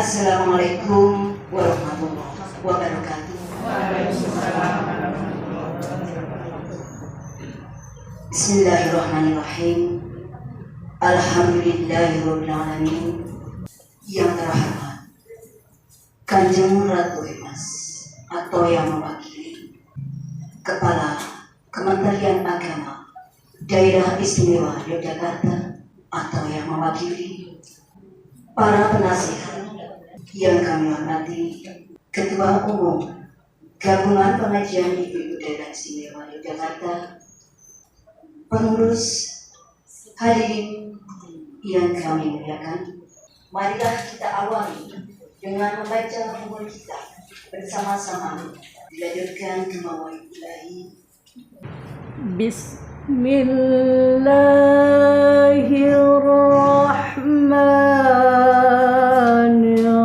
Assalamualaikum warahmatullahi wabarakatuh. Bismillahirrahmanirrahim. Alhamdulillahirabbil alamin. Yang terhormat Kanjeng Ratu Hemas atau yang mewakili Kepala Kementerian Agama Daerah Istimewa Yogyakarta atau yang mewakili para penasihat yang kami hormati, Ketua Umum Gabungan Pengajian Ibu-Ibu Daerah Istimewa Yogyakarta, pengurus, hadirin yang kami muliakan, marilah kita awali dengan membaca umur kita bersama-sama dilanjutkan ke mawai ilahi. Bismillahirrahmanirrahim.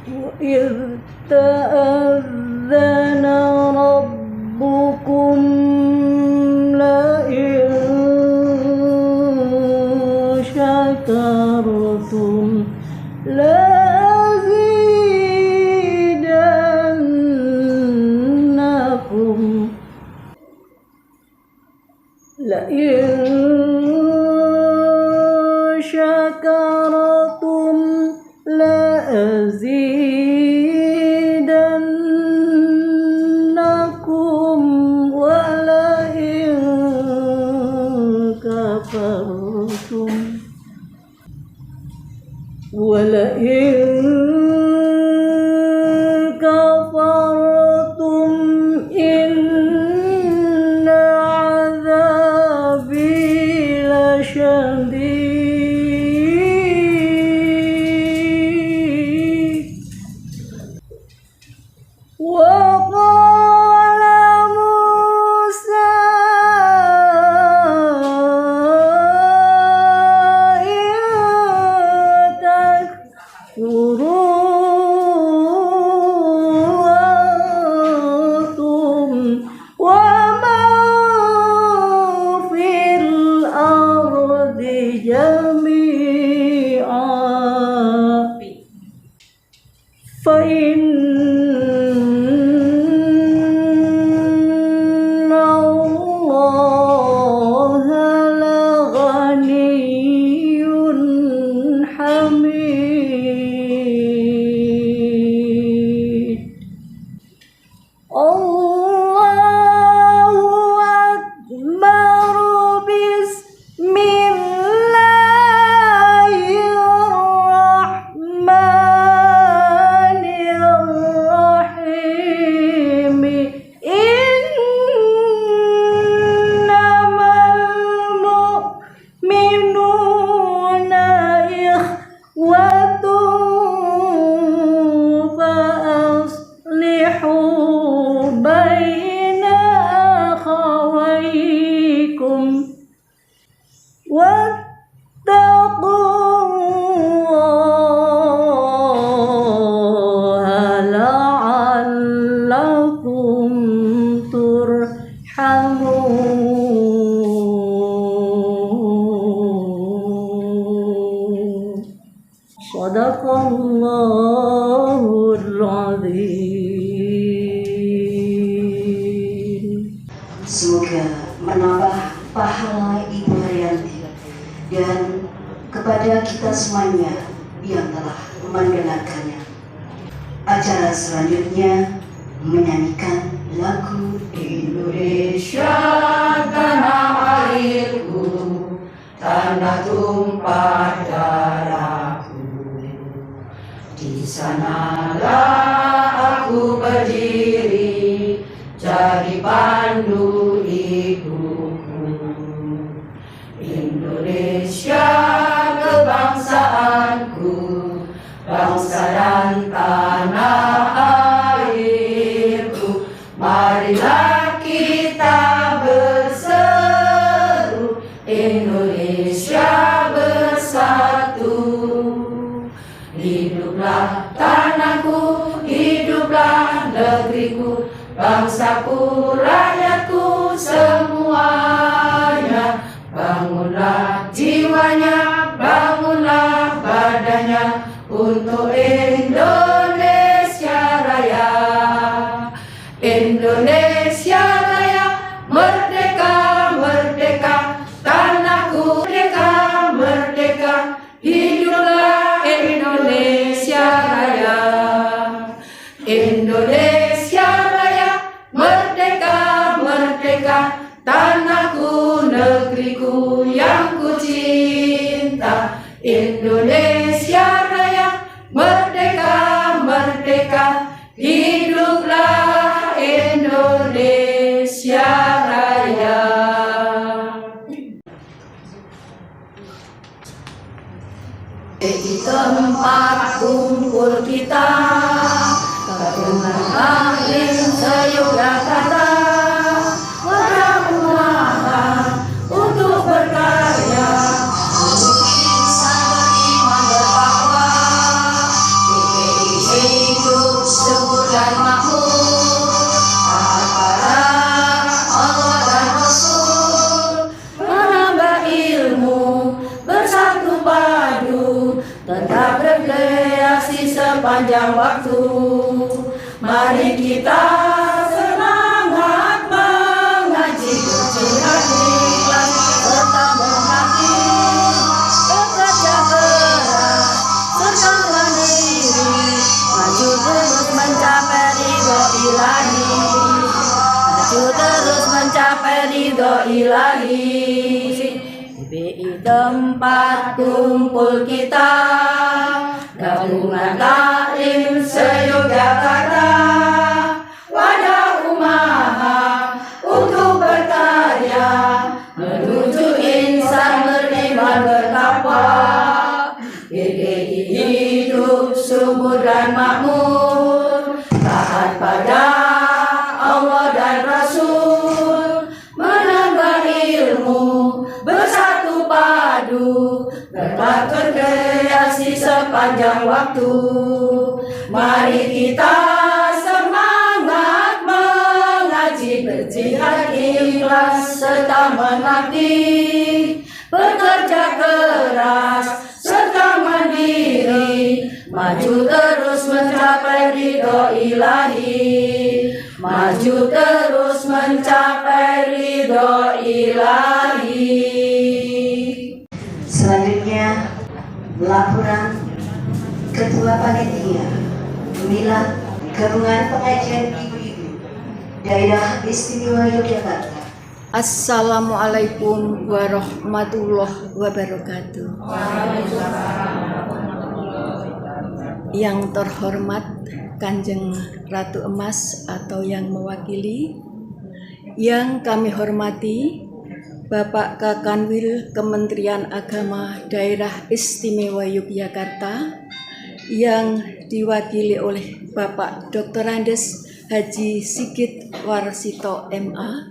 وَإِذْ تَأَذَّنَ رَبُّكُمْ لَئِن شَكَرْتُمْ لَأَزِيدَنَّكُمْ لَئِن شَكَرْتُمْ لَأَزِيدَنَّكُمْ وَلَئِن كفرتم إِنَّ عَذَابِي لَشَدِيدٌ. وَقَالَ مُوسَى إِن تَكْفُرُوا أَنتُمْ وَمَن فِي الْأَرْضِ جَمِيعًا فَإِنَّ اللَّهَ لَغَنِيٌّ حَمِيدٌ. الله أكبر. بسم الله الرحمن الرحيم. إنما المؤمنون إخوة فأصلحوا بين أخويكم واتقوا الله لعلكم ترحمون. Shadaqallahul Azim. Semoga menambah pahala Ibu Haryanti dan kepada kita semuanya yang telah mendengarkannya. Acara selanjutnya menyanyikan lagu Indonesia tanah airku, tanah tumpah darahku. Di sanalah aku berdiri, jadi pandu ibuku. Indonesia kebangsaanku, bangsa dan tanah airku. Marilah kita berseru, Indonesia bersatu. Hiduplah tanahku, hiduplah negeriku, bangsaku, rakyat Indonesia Raya. Indonesia Raya, merdeka, merdeka, tanahku merdeka, merdeka, hiduplah Indonesia Raya. Indonesia Raya, merdeka, merdeka, tanahku, negeriku yang ku cinta. Indonesia Raya, merdeka, merdeka, hiduplah Indonesia Raya. Di tempat kumpul kita, gabungan alim se-Yogyakarta, wadah umaha untuk berkarya, insan beriman bertakwa, DPI hidup subur dan makmur, para Allah dan Rasul, menambah ilmu, bersatu padu, tetap berkreasi sepanjang waktu. Mari kita semangat mengaji, berjihad ikhlas serta berbakti, bekerja keras serta mandiri, maju terus mencapai ridho ilahi, maju terus mencapai ridho ilahi. DPI tempat kumpul kita, gabungan taklim se-Yogyakarta, wadah umaha untuk berkarya, menuju insan beriman bertakwa. DPI hidup subur dan makmur, taat pada Allah dan Rasul, menambah ilmu, bersatu padu, tetap berkreasi sepanjang waktu. Mari kita semangat mengaji, berjihad ikhlas serta mengabdi, bekerja keras serta mandiri, maju terus mencapai ridho ilahi, maju terus mencapai ridho ilahi. Selanjutnya, laporan Ketua Panitia Milad Gabungan Pengajian Ibu-Ibu Daerah Istimewa Yogyakarta. Assalamualaikum warahmatullahi wabarakatuh. Yang terhormat Kanjeng Ratu Emas atau yang mewakili, yang kami hormati Bapak Kakanwil Kementerian Agama Daerah Istimewa Yogyakarta, yang diwakili oleh Bapak Dr. Andes Haji Sigit Warsito MA,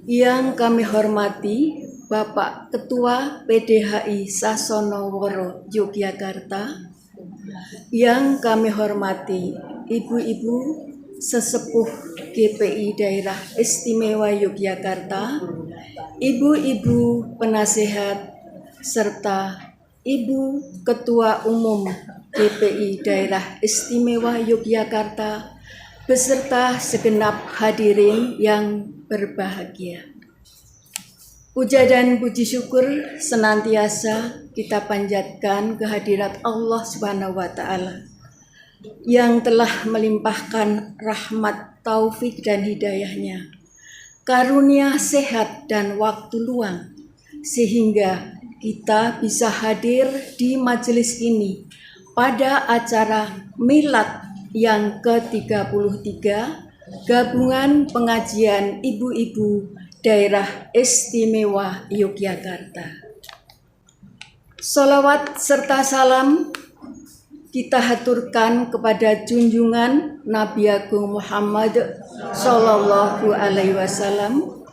yang kami hormati Bapak Ketua PDHI Sasono Woro Yogyakarta, yang kami hormati ibu-ibu sesepuh GPI Daerah Istimewa Yogyakarta, ibu-ibu penasehat, serta Ibu Ketua Umum GPI Daerah Istimewa Yogyakarta, beserta segenap hadirin yang berbahagia. Puja dan puji syukur senantiasa kita panjatkan kehadirat Allah Subhanahu wa Ta'ala yang telah melimpahkan rahmat, taufik dan hidayahnya, karunia sehat dan waktu luang, sehingga kita bisa hadir di majelis ini pada acara milad yang ke-33 Gabungan Pengajian Ibu-Ibu Daerah Istimewa Yogyakarta. Sholawat serta salam kita haturkan kepada junjungan Nabi Agung Muhammad Sallallahu Alaihi Wasallam.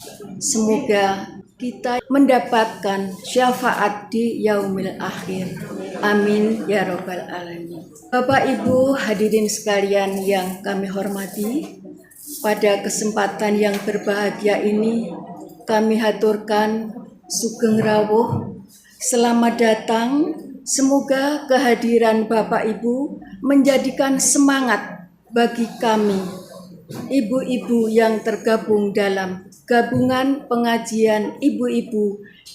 Semoga kita mendapatkan syafaat di yaumil akhir. Amin ya robbal alamin. Bapak Ibu hadirin sekalian yang kami hormati, pada kesempatan yang berbahagia ini kami haturkan sugeng rawuh, selamat datang Semoga kehadiran Bapak Ibu menjadikan semangat bagi kami, ibu-ibu yang tergabung dalam Gabungan Pengajian Ibu-Ibu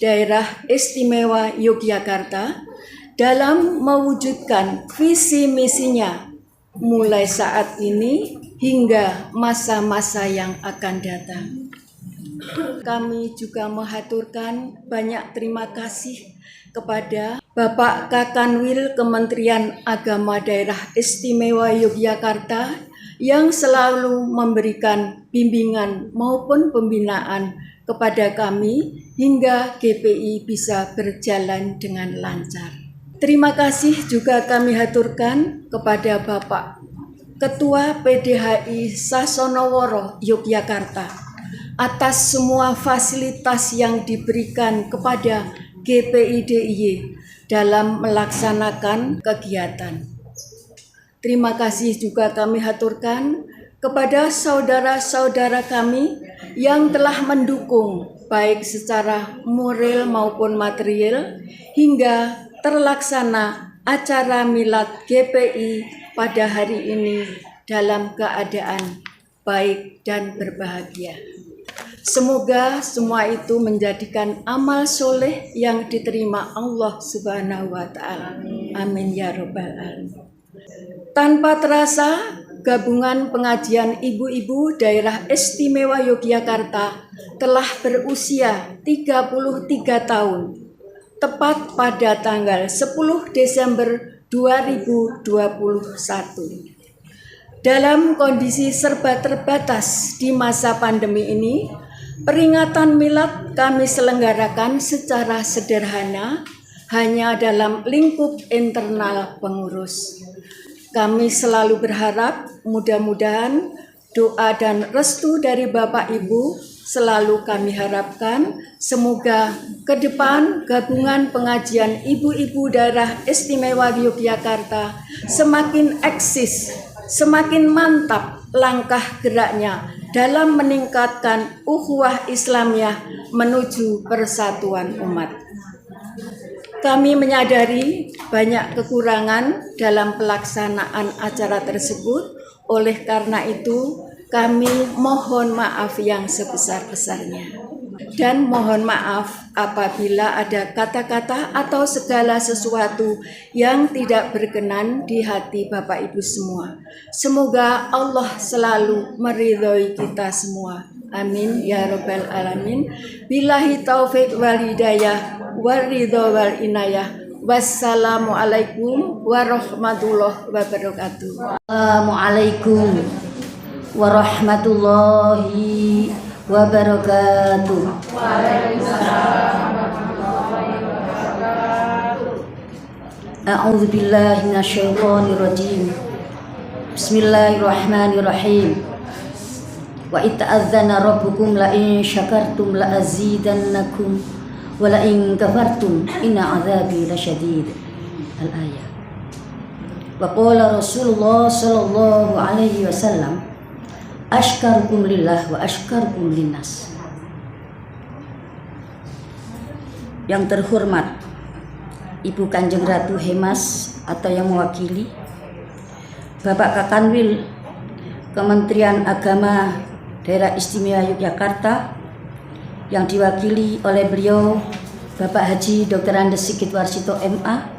Daerah Istimewa Yogyakarta dalam mewujudkan visi misinya mulai saat ini hingga masa-masa yang akan datang. Kami juga mengaturkan banyak terima kasih kepada Bapak Kakanwil Kementerian Agama Daerah Istimewa Yogyakarta yang selalu memberikan bimbingan maupun pembinaan kepada kami hingga GPI bisa berjalan dengan lancar. Terima kasih juga kami haturkan kepada Bapak Ketua PDHI Sasonoworo Yogyakarta atas semua fasilitas yang diberikan kepada GPI DIY dalam melaksanakan kegiatan. Terima kasih juga kami haturkan kepada saudara-saudara kami yang telah mendukung baik secara moral maupun material hingga terlaksana acara milad GPI pada hari ini dalam keadaan baik dan berbahagia. Semoga semua itu menjadikan amal soleh yang diterima Allah Subhanahu wa Ta'ala. Amin ya Rabbal Alamin. Tanpa terasa, Gabungan Pengajian Ibu-Ibu Daerah Istimewa Yogyakarta telah berusia 33 tahun, tepat pada tanggal 10 Desember 2021. Dalam kondisi serba terbatas di masa pandemi ini, peringatan milad kami selenggarakan secara sederhana, hanya dalam lingkup internal pengurus. Kami selalu berharap mudah-mudahan doa dan restu dari Bapak Ibu selalu kami harapkan. Semoga ke depan Gabungan Pengajian Ibu-Ibu Daerah Istimewa Yogyakarta semakin eksis, semakin mantap langkah geraknya dalam meningkatkan ukhuwah Islamiyah menuju persatuan umat. Kami menyadari banyak kekurangan dalam pelaksanaan acara tersebut, oleh karena itu kami mohon maaf yang sebesar-besarnya. Dan mohon maaf apabila ada kata-kata atau segala sesuatu yang tidak berkenan di hati Bapak Ibu semua. Semoga Allah selalu meridhoi kita semua. Amin ya Rabbal Alamin. Billahi taufik wal hidayah wal ridho wal inayah. Wassalamualaikum warahmatullahi wabarakatuh. Assalamualaikum warahmatullahi wabarakatuh. A'udzu billahi minasyaitonir rajim. Bismillahirrahmanirrahim. Wa ita'adzana rabbukum la in syakartum la azidannakum wa la in kafartum inna 'adzabi lasyadid. Al-ayah. Wa qala Rasulullah sallallahu alaihi wasallam, ashkarukum lillah wa ashkarukum linnas. Yang terhormat Ibu Kanjeng Ratu Hemas atau yang mewakili Bapak Kakanwil Kementerian Agama Daerah Istimewa Yogyakarta yang diwakili oleh beliau Bapak Haji Dr. Andes Sigit Warsito MA,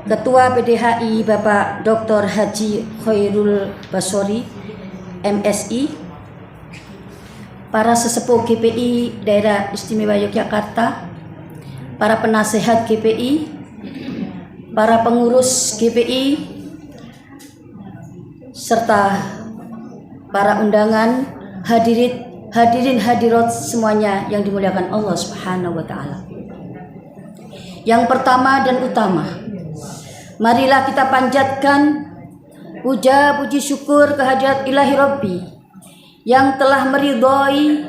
Ketua PDHI Bapak Dr. Haji Khairul Basori MSI, para sesepuh GPI Daerah Istimewa Yogyakarta, para penasehat GPI, para pengurus GPI, serta para undangan, hadirin hadirat semuanya yang dimuliakan Allah Subhanahu wa Ta'ala. Yang pertama dan utama, marilah kita panjatkan puja puji syukur kehadirat Ilahi Rabbi yang telah meridhoi,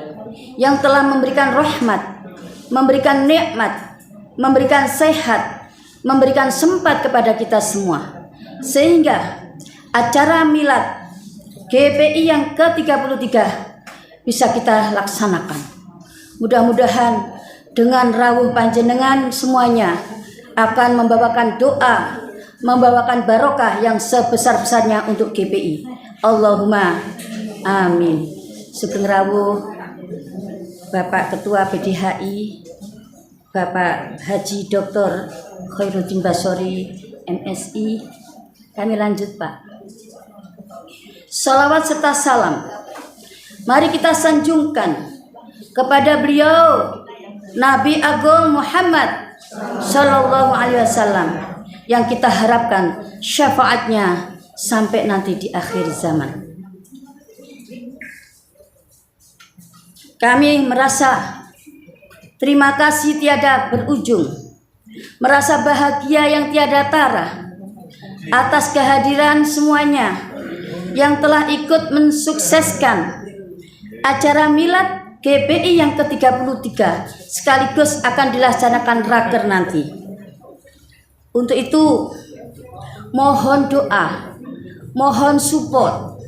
yang telah memberikan rahmat, memberikan nikmat, memberikan sehat, memberikan sempat kepada kita semua, sehingga acara milad GPI yang ke-33 bisa kita laksanakan. Mudah-mudahan dengan rawuh panjenengan semuanya akan membawakan doa, membawakan barokah yang sebesar-besarnya untuk GPI. Allahumma amin. Sugeng rawuh Bapak Ketua PDHI, Bapak Haji Dr. Khairuddin Basori MSI. Kami lanjut, Pak. Salawat serta salam mari kita sanjungkan kepada beliau Nabi Agung Muhammad Sallallahu Alaihi Wasallam yang kita harapkan syafaatnya sampai nanti di akhir zaman. Kami merasa terima kasih tiada berujung, merasa bahagia yang tiada tara atas kehadiran semuanya yang telah ikut mensukseskan acara milad GPI yang ke-33 sekaligus akan dilaksanakan raker nanti. Untuk itu mohon doa, mohon support,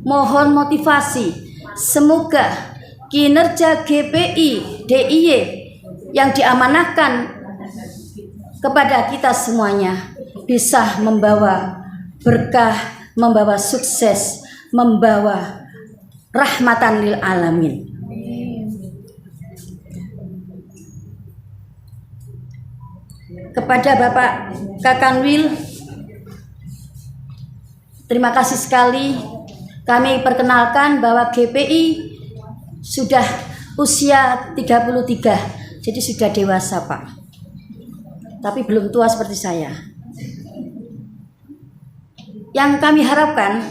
mohon motivasi. Semoga kinerja GPI DIY yang diamanahkan kepada kita semuanya bisa membawa berkah, membawa sukses, membawa rahmatan lil alamin. Kepada Bapak Kakanwil, terima kasih sekali. Kami perkenalkan bahwa GPI sudah usia 33, jadi sudah dewasa, Pak. Tapi belum tua seperti saya. Yang kami harapkan,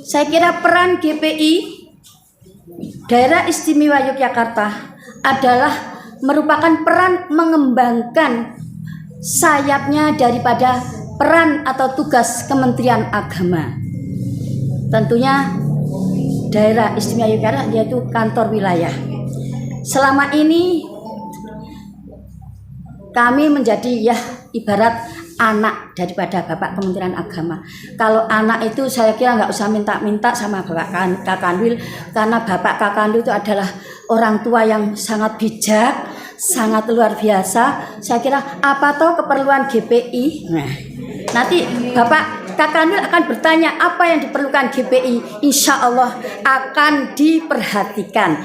saya kira peran GPI Daerah Istimewa Yogyakarta adalah merupakan peran mengembangkan sayapnya daripada peran atau tugas Kementerian Agama. Tentunya Daerah Istimewa Yogyakarta yaitu kantor wilayah. Selama ini kami menjadi ya ibarat anak daripada Bapak Kementerian Agama. Kalau anak itu saya kira nggak usah minta-minta sama Bapak Kakanwil, karena Bapak Kakanwil itu adalah orang tua yang sangat bijak, sangat luar biasa. Saya kira apa tahu keperluan GPI. Nah, nanti Bapak Kakanwil akan bertanya apa yang diperlukan GPI. Insya Allah akan diperhatikan.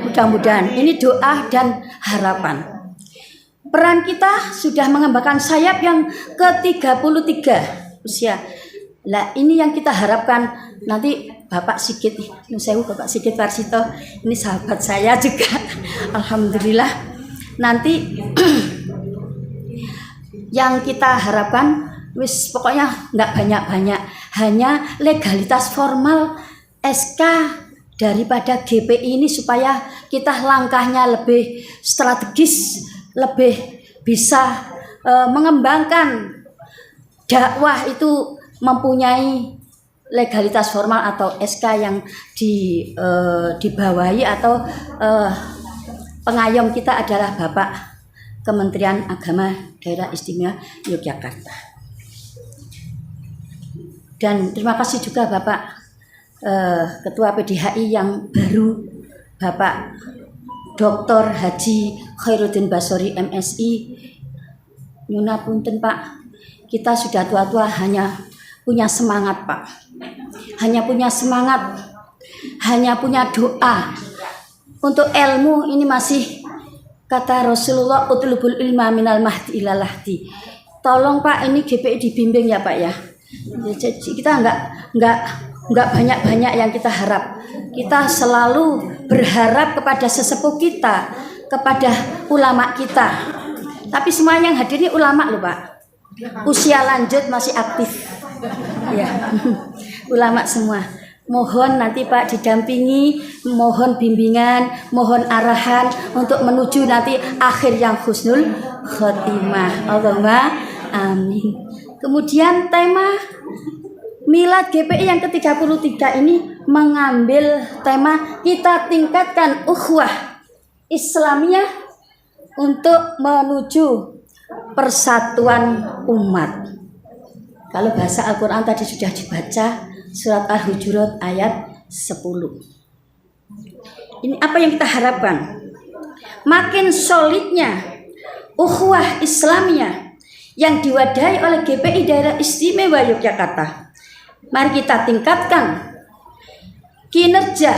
Mudah-mudahan ini doa dan harapan. Peran kita sudah mengembangkan sayap yang ke-33 usia. Lah ini yang kita harapkan nanti Bapak Sigit, Bapak Sigit Warsito, ini sahabat saya juga. Alhamdulillah. Nanti yang kita harapkan pokoknya nggak banyak-banyak, hanya legalitas formal SK daripada GPI ini supaya kita langkahnya lebih strategis, lebih bisa mengembangkan dakwah itu mempunyai legalitas formal atau SK yang dibawahi atau pengayom kita adalah Bapak Kementerian Agama Daerah Istimewa Yogyakarta. Dan terima kasih juga Bapak Ketua PDHI yang baru, Bapak Dr. Haji Khairuddin Basori MSI. Nyuna punten Pak, kita sudah tua-tua hanya punya semangat Pak, hanya punya semangat, hanya punya doa. Untuk ilmu ini masih kata Rasulullah utlubul ilma minal mahdi ilal lahdi. Tolong Pak, ini GPI dibimbing ya Pak ya. Jadi kita nggak banyak-banyak yang kita harap. Kita selalu berharap kepada sesepuh kita, kepada ulama kita. Tapi semua yang hadir ini ulama loh Pak. Usia lanjut masih aktif. Ya. Ulama semua. Mohon nanti Pak didampingi, mohon bimbingan, mohon arahan untuk menuju nanti akhir yang husnul khotimah. Allahumma amin. Kemudian tema Milad GPI yang ke-33 ini mengambil tema kita tingkatkan ukhuwah Islamiyah untuk menuju persatuan umat. Kalau bahasa Al-Quran tadi sudah dibaca, surat Al-Hujurat ayat 10. Ini apa yang kita harapkan? Makin solidnya ukhuwah Islamiyah, yang diwadahi oleh GPI Daerah Istimewa Yogyakarta. Mari kita tingkatkan kinerja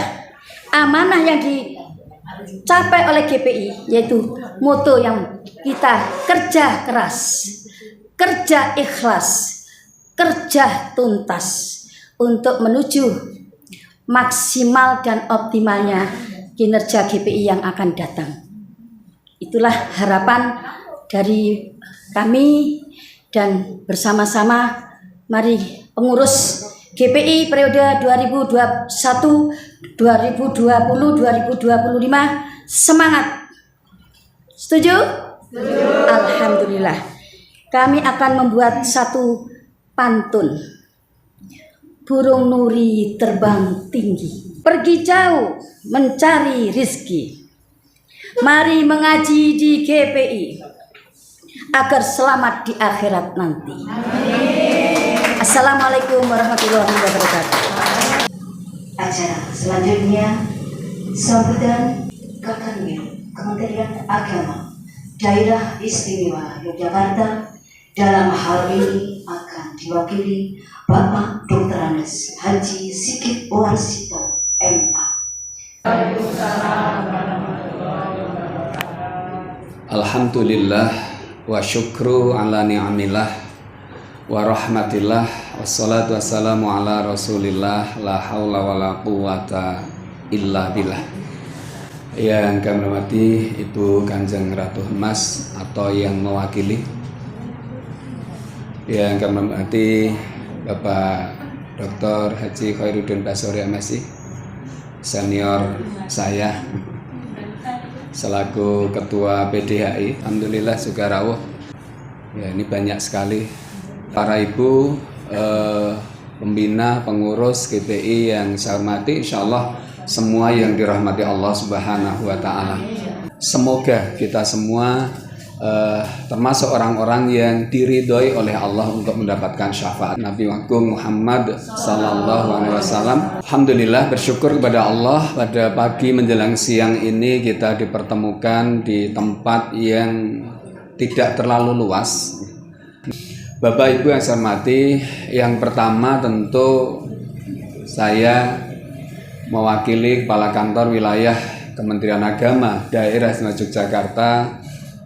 amanah yang dicapai oleh GPI, yaitu moto yang kita kerja keras, kerja ikhlas, kerja tuntas untuk menuju maksimal dan optimalnya kinerja GPI yang akan datang. Itulah harapan dari kami, dan bersama-sama mari pengurus GPI periode 2021, 2020, 2025 semangat. Setuju? Setuju. Alhamdulillah. Kami akan membuat satu pantun. Burung nuri terbang tinggi, pergi jauh mencari rizki. Mari mengaji di GPI agar selamat di akhirat nanti. Assalamualaikum warahmatullahi wabarakatuh. Acara selanjutnya sambutan Kakanwil Kementerian Agama Daerah Istimewa Yogyakarta. Dalam hal ini akan diwakili Bapak Dr. Andes Haji Sigit Warsito MA. Alhamdulillah wa syukru ala ni'amillah wa rahmatillah wassalatu wassalamu ala rasulillah la hawla wa la quwata illa billah. Yang kami hormati Ibu Kanjeng Ratu Emas atau yang mewakili, yang kami hormati Bapak Dr. Haji Khairuddin Basori MSI, senior saya selaku Ketua PDHI. Alhamdulillah juga rawuh. Ya, ini banyak sekali para ibu pembina, pengurus GPI yang saya hormati. Insyaallah semua yang dirahmati Allah Subhanahu wa taala. Semoga kita semua termasuk orang-orang yang diridhoi oleh Allah untuk mendapatkan syafaat Nabi Agung Muhammad sallallahu alaihi wasallam. Alhamdulillah, bersyukur kepada Allah pada pagi menjelang siang ini kita dipertemukan di tempat yang tidak terlalu luas. Bapak Ibu yang saya hormati, yang pertama tentu saya mewakili Kepala Kantor Wilayah Kementerian Agama Daerah Istimewa Yogyakarta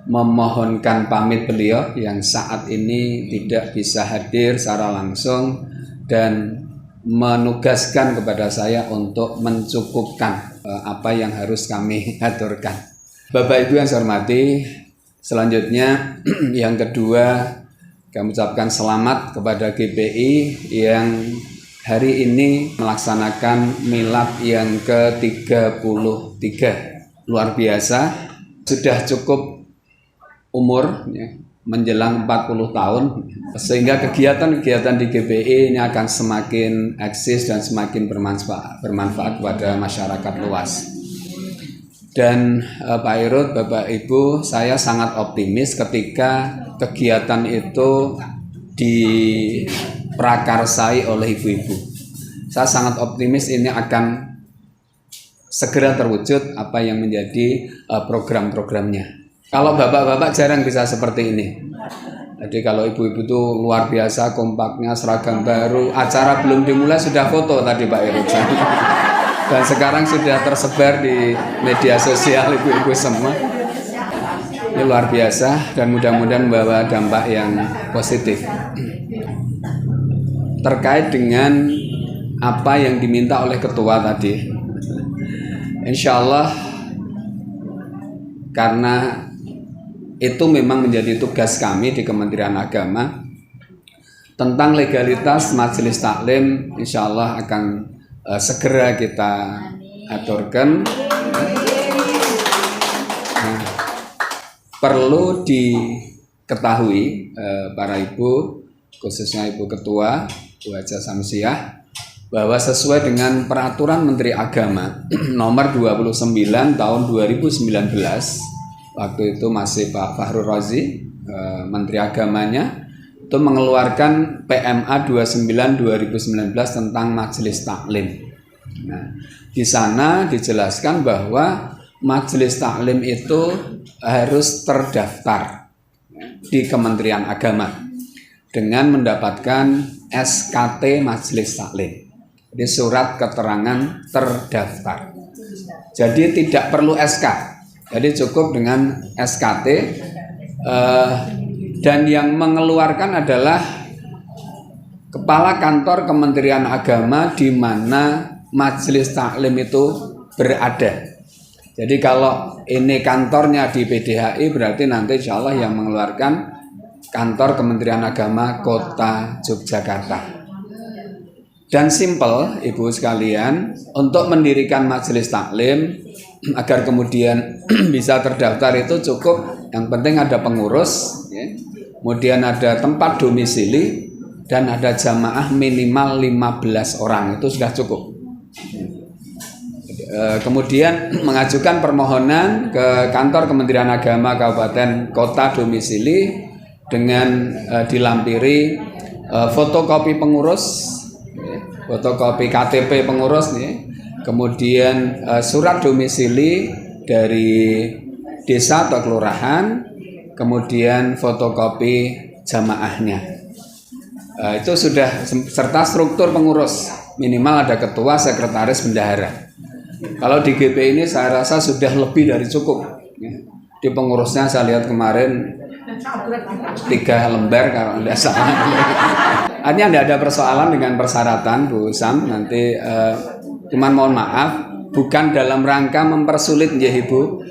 memohonkan pamit beliau yang saat ini tidak bisa hadir secara langsung dan menugaskan kepada saya untuk mencukupkan apa yang harus kami aturkan. Bapak Ibu yang saya hormati, selanjutnya yang kedua kami ucapkan selamat kepada GPI yang hari ini melaksanakan milad yang ke-33. Luar biasa, sudah cukup umur ya, menjelang 40 tahun, sehingga kegiatan-kegiatan di GPI ini akan semakin eksis dan semakin bermanfaat kepada masyarakat luas. Dan Pak Irut, Bapak Ibu, saya sangat optimis ketika kegiatan itu diprakarsai oleh ibu-ibu. Saya sangat optimis ini akan segera terwujud apa yang menjadi program-programnya. Kalau bapak-bapak jarang bisa seperti ini. Jadi kalau ibu-ibu itu luar biasa kompaknya, seragam baru, acara belum dimulai sudah foto tadi Pak Irut. Dan sekarang sudah tersebar di media sosial ibu-ibu semua. Ini luar biasa dan mudah-mudahan membawa dampak yang positif. Terkait dengan apa yang diminta oleh ketua tadi, insya Allah karena itu memang menjadi tugas kami di Kementerian Agama tentang legalitas majelis taklim, insya Allah akan segera kita aturkan. Nah, perlu diketahui para ibu, khususnya Ibu Ketua, Bu Haja Samsiah, bahwa sesuai dengan Peraturan Menteri Agama nomor 29 tahun 2019, waktu itu masih Pak Fahrul Razi, Menteri Agamanya, itu mengeluarkan PMA 29 2019 tentang majelis taklim. Nah, di sana dijelaskan bahwa majelis taklim itu harus terdaftar. di Kementerian Agama dengan mendapatkan SKT Majelis Taklim. Jadi surat keterangan terdaftar. Jadi tidak perlu SK. Jadi cukup dengan SKT dan yang mengeluarkan adalah Kepala Kantor Kementerian Agama di mana Majelis Taklim itu berada. Jadi kalau ini kantornya di PDHI berarti nanti insya Allah yang mengeluarkan Kantor Kementerian Agama Kota Yogyakarta. Dan simple Ibu sekalian, untuk mendirikan Majelis Taklim agar kemudian bisa terdaftar itu cukup, yang penting ada pengurus, ya. Kemudian ada tempat domisili, dan ada jamaah minimal 15 orang, itu sudah cukup. Kemudian mengajukan permohonan ke Kantor Kementerian Agama Kabupaten Kota domisili dengan dilampiri fotokopi pengurus, fotokopi KTP pengurus nih, kemudian surat domisili dari desa atau kelurahan, kemudian fotokopi jamaahnya. Itu sudah, serta struktur pengurus, minimal ada ketua, sekretaris, bendahara. Kalau di GP ini saya rasa sudah lebih dari cukup. Di pengurusnya saya lihat kemarin 3 lembar kalau tidak salah. Artinya tidak ada persoalan dengan persyaratan Bu Sam. Nanti cuman mohon maaf, bukan dalam rangka mempersulit ya Ibu.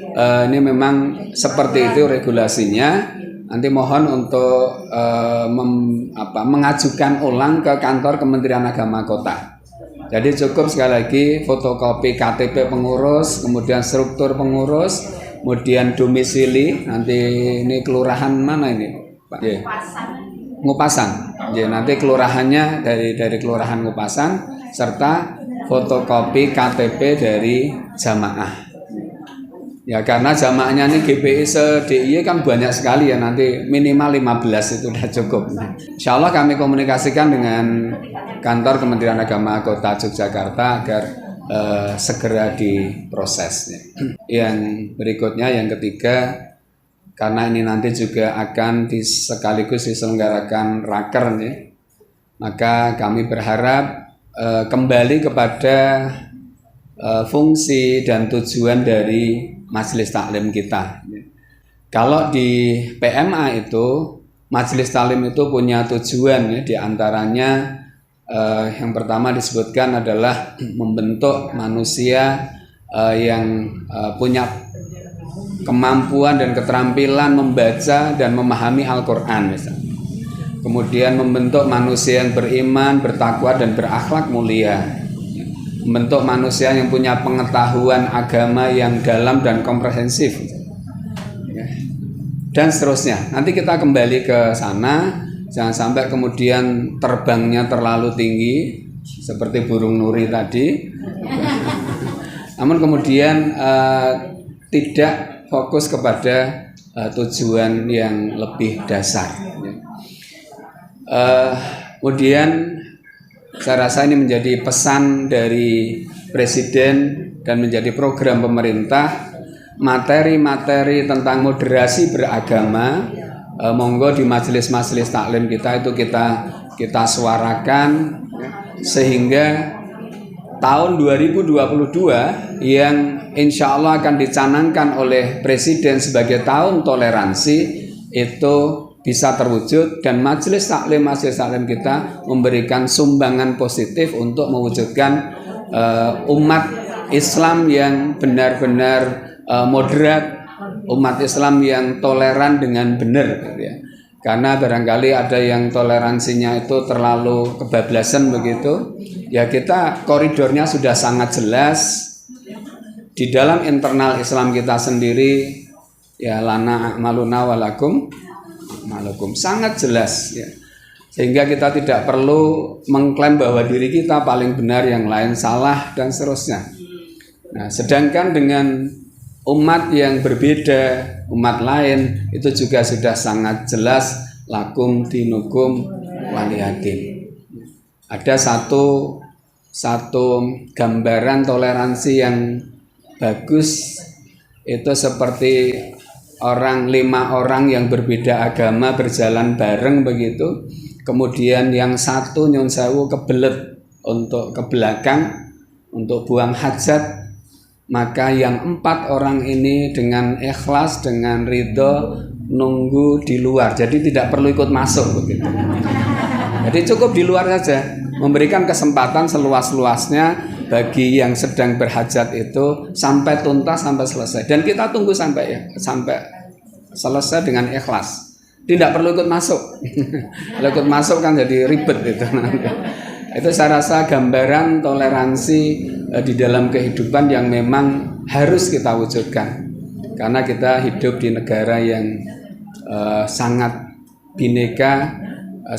Ini memang seperti itu regulasinya. Nanti mohon untuk mengajukan ulang ke Kantor Kementerian Agama Kota. Jadi cukup sekali lagi fotokopi KTP pengurus, kemudian struktur pengurus, kemudian domisili. Nanti ini kelurahan mana ini, Pak? Ya. Ngupasan. Ya, nanti kelurahannya dari kelurahan Ngupasan, serta fotokopi KTP dari jamaah. Ya karena jamaahnya ini GPI se-DIY kan banyak sekali ya, nanti minimal 15 itu sudah cukup. Insya Allah kami komunikasikan dengan Kantor Kementerian Agama Kota Yogyakarta agar segera diproses. Yang berikutnya, yang ketiga, karena ini nanti juga akan sekaligus diselenggarakan raker nih, maka kami berharap kembali kepada fungsi dan tujuan dari Majelis Taklim kita. Kalau di PMA itu Majelis Taklim itu punya tujuan ya, diantaranya yang pertama disebutkan adalah membentuk manusia yang punya kemampuan dan keterampilan membaca dan memahami Al-Quran misalnya. Kemudian membentuk manusia yang beriman, bertakwa dan berakhlak mulia. Membentuk manusia yang punya pengetahuan agama yang dalam dan komprehensif, dan seterusnya. Nanti kita kembali ke sana, jangan sampai kemudian terbangnya terlalu tinggi seperti burung nuri tadi, namun kemudian tidak fokus kepada tujuan yang lebih dasar. Kemudian saya rasa ini menjadi pesan dari Presiden dan menjadi program pemerintah, materi-materi tentang moderasi beragama, monggo di majelis-majelis taklim kita itu kita suarakan, sehingga tahun 2022 yang insya Allah akan dicanangkan oleh Presiden sebagai tahun toleransi itu bisa terwujud, dan majelis taklim kita memberikan sumbangan positif untuk mewujudkan umat Islam yang benar-benar moderat, umat Islam yang toleran dengan benar, gitu ya. Karena barangkali ada yang toleransinya itu terlalu kebablasan begitu, ya kita koridornya sudah sangat jelas di dalam internal Islam kita sendiri, ya lana a'maluna walakum malakum, sangat jelas ya. Sehingga kita tidak perlu mengklaim bahwa diri kita paling benar, yang lain salah dan seterusnya. Nah, sedangkan dengan umat yang berbeda, umat lain itu juga sudah sangat jelas, lakum dinukum waliyadin. Ada satu gambaran toleransi yang bagus, itu seperti 5 orang yang berbeda agama berjalan bareng begitu, kemudian yang satu nyun sewu kebelet untuk ke belakang untuk buang hajat, maka yang 4 orang ini dengan ikhlas, dengan ridho nunggu di luar, jadi tidak perlu ikut masuk begitu. Jadi cukup di luar saja, memberikan kesempatan seluas-luasnya bagi yang sedang berhajat itu sampai tuntas, sampai selesai. Dan kita tunggu sampai selesai dengan ikhlas. Tidak perlu ikut masuk. Kalau ikut masuk kan jadi ribet itu. Itu saya rasa gambaran toleransi di dalam kehidupan yang memang harus kita wujudkan. Karena kita hidup di negara yang sangat bineka,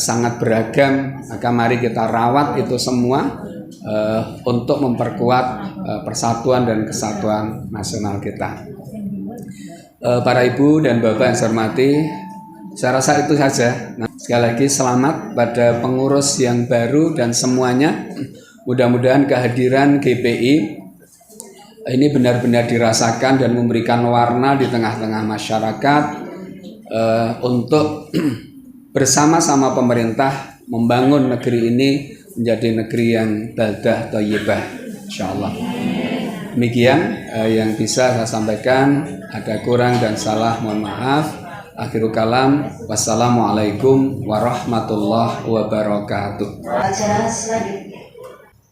sangat beragam, maka mari kita rawat itu semua untuk memperkuat persatuan dan kesatuan nasional kita. Para ibu dan bapak yang saya hormati, saya rasa itu saja. Nah, sekali lagi selamat pada pengurus yang baru dan semuanya. Mudah-mudahan kehadiran GPI ini benar-benar dirasakan dan memberikan warna di tengah-tengah masyarakat untuk bersama-sama pemerintah membangun negeri ini menjadi negeri yang baldah thayyibah, insyaallah. Demikian yang bisa saya sampaikan. Ada kurang dan salah mohon maaf. Akhirul kalam, wassalamualaikum warahmatullahi wabarakatuh. Acara selanjutnya,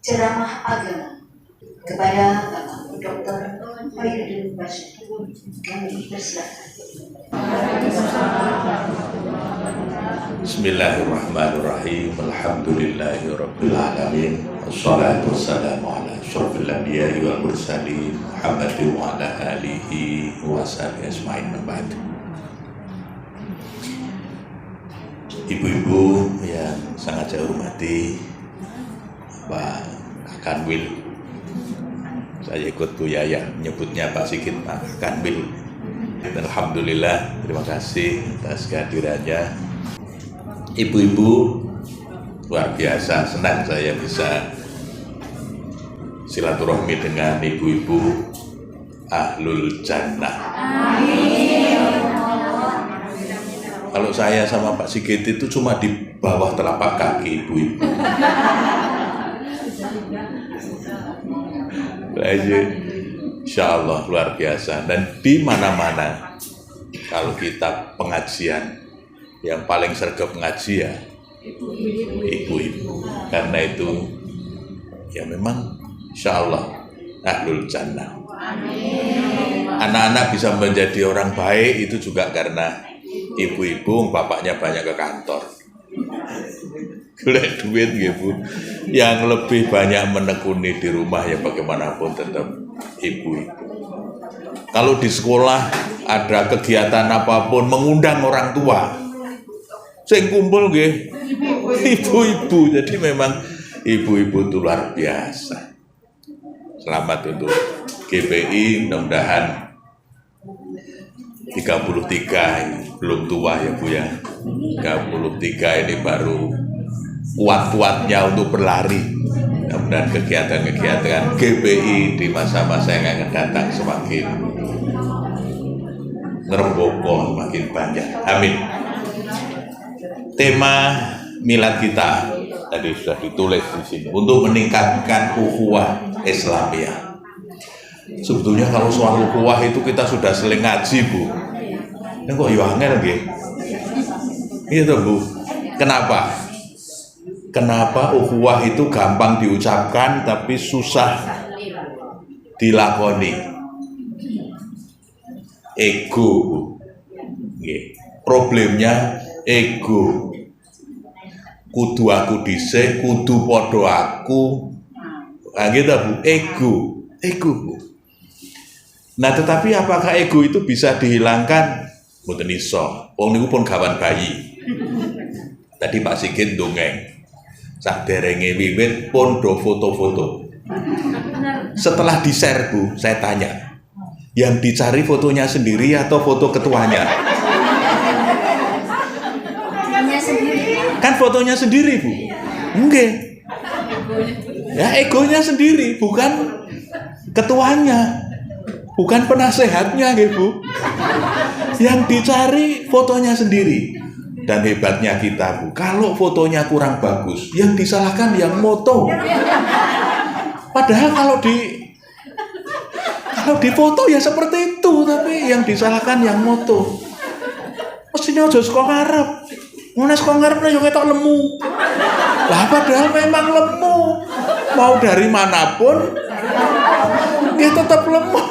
ceramah agama kepada Bapak Dr. Khairuddin Bashir. Kami persilakan. Bismillahirrahmanirrahim. Alhamdulillahirabbil alamin. Wassalatu wassalamu ala asyrofil anbiya'i wal mursalin Muhammadin wa ala alihi wa sahbihi ajmain. Ba'd. Ibu-ibu yang sangat saya hormati, Pak Kanwil, saya ikut Bu Yaya menyebutnya Pak Sigit Pak Kanwil. Alhamdulillah, terima kasih atas kehadirannya. Ibu-ibu, luar biasa, senang saya bisa silaturahmi dengan ibu-ibu Ahlul Jannah. Kalau saya sama Pak Sigit itu cuma di bawah telapak kaki ibu-ibu. Insya Allah luar biasa. Dan di mana-mana kalau kita pengajian, yang paling sergap pengajian ibu-ibu. Karena itu ya memang insya Allah Ahlul Jannah. Anak-anak bisa menjadi orang baik itu juga karena ibu-ibu, bapaknya banyak ke kantor. Golek duit gitu. Yang lebih banyak menekuni di rumah ya bagaimanapun tetap ibu-ibu. Kalau di sekolah ada kegiatan apapun mengundang orang tua, sing kumpul nggih ibu-ibu. Jadi memang ibu-ibu itu luar biasa. Selamat untuk GPI, mudah-mudahan 33 ini belum tua ya Bu ya. 33 ini baru kuat-kuatnya untuk berlari. Mudah-mudahan kegiatan-kegiatan GPI di masa-masa yang akan datang semakin ngeremboko, makin banyak. Amin. Tema milad kita tadi sudah ditulis di sini untuk meningkatkan ukhuwah Islamiyah. Sebetulnya kalau soal ukhuwah itu kita sudah sering ngaji Bu. Ini kok ya angel nggih. Gitu Bu. Kenapa? Kenapa ukhuwah itu gampang diucapkan tapi susah dilakoni? Ego Bu. Problemnya ego. Kudu aku dhisik, kudu padha aku. Nah gitu Bu, ego Bu. Nah tetapi apakah ego itu bisa dihilangkan? Mboten iso. Wong niku pun gawan bayi. Tadi Pak Sigit ndongeng. Saderenge wiwit pun do foto-foto. Setelah di-share Bu, saya tanya, yang dicari fotonya sendiri atau foto ketuanya? Kan fotonya sendiri Bu. Enggak. Ya egonya sendiri, bukan ketuanya, bukan penasehatnya gitu. Yang dicari fotonya sendiri. Dan hebatnya kita, Bu, kalau fotonya kurang bagus, yang disalahkan yang moto. Padahal kalau di foto ya seperti itu, tapi yang disalahkan yang moto. Mestinya aja saka ngarep. Ngono saka ngarep yo ketok lemu. Lah padahal memang lemu. Mau dari manapun dia tetap lemu.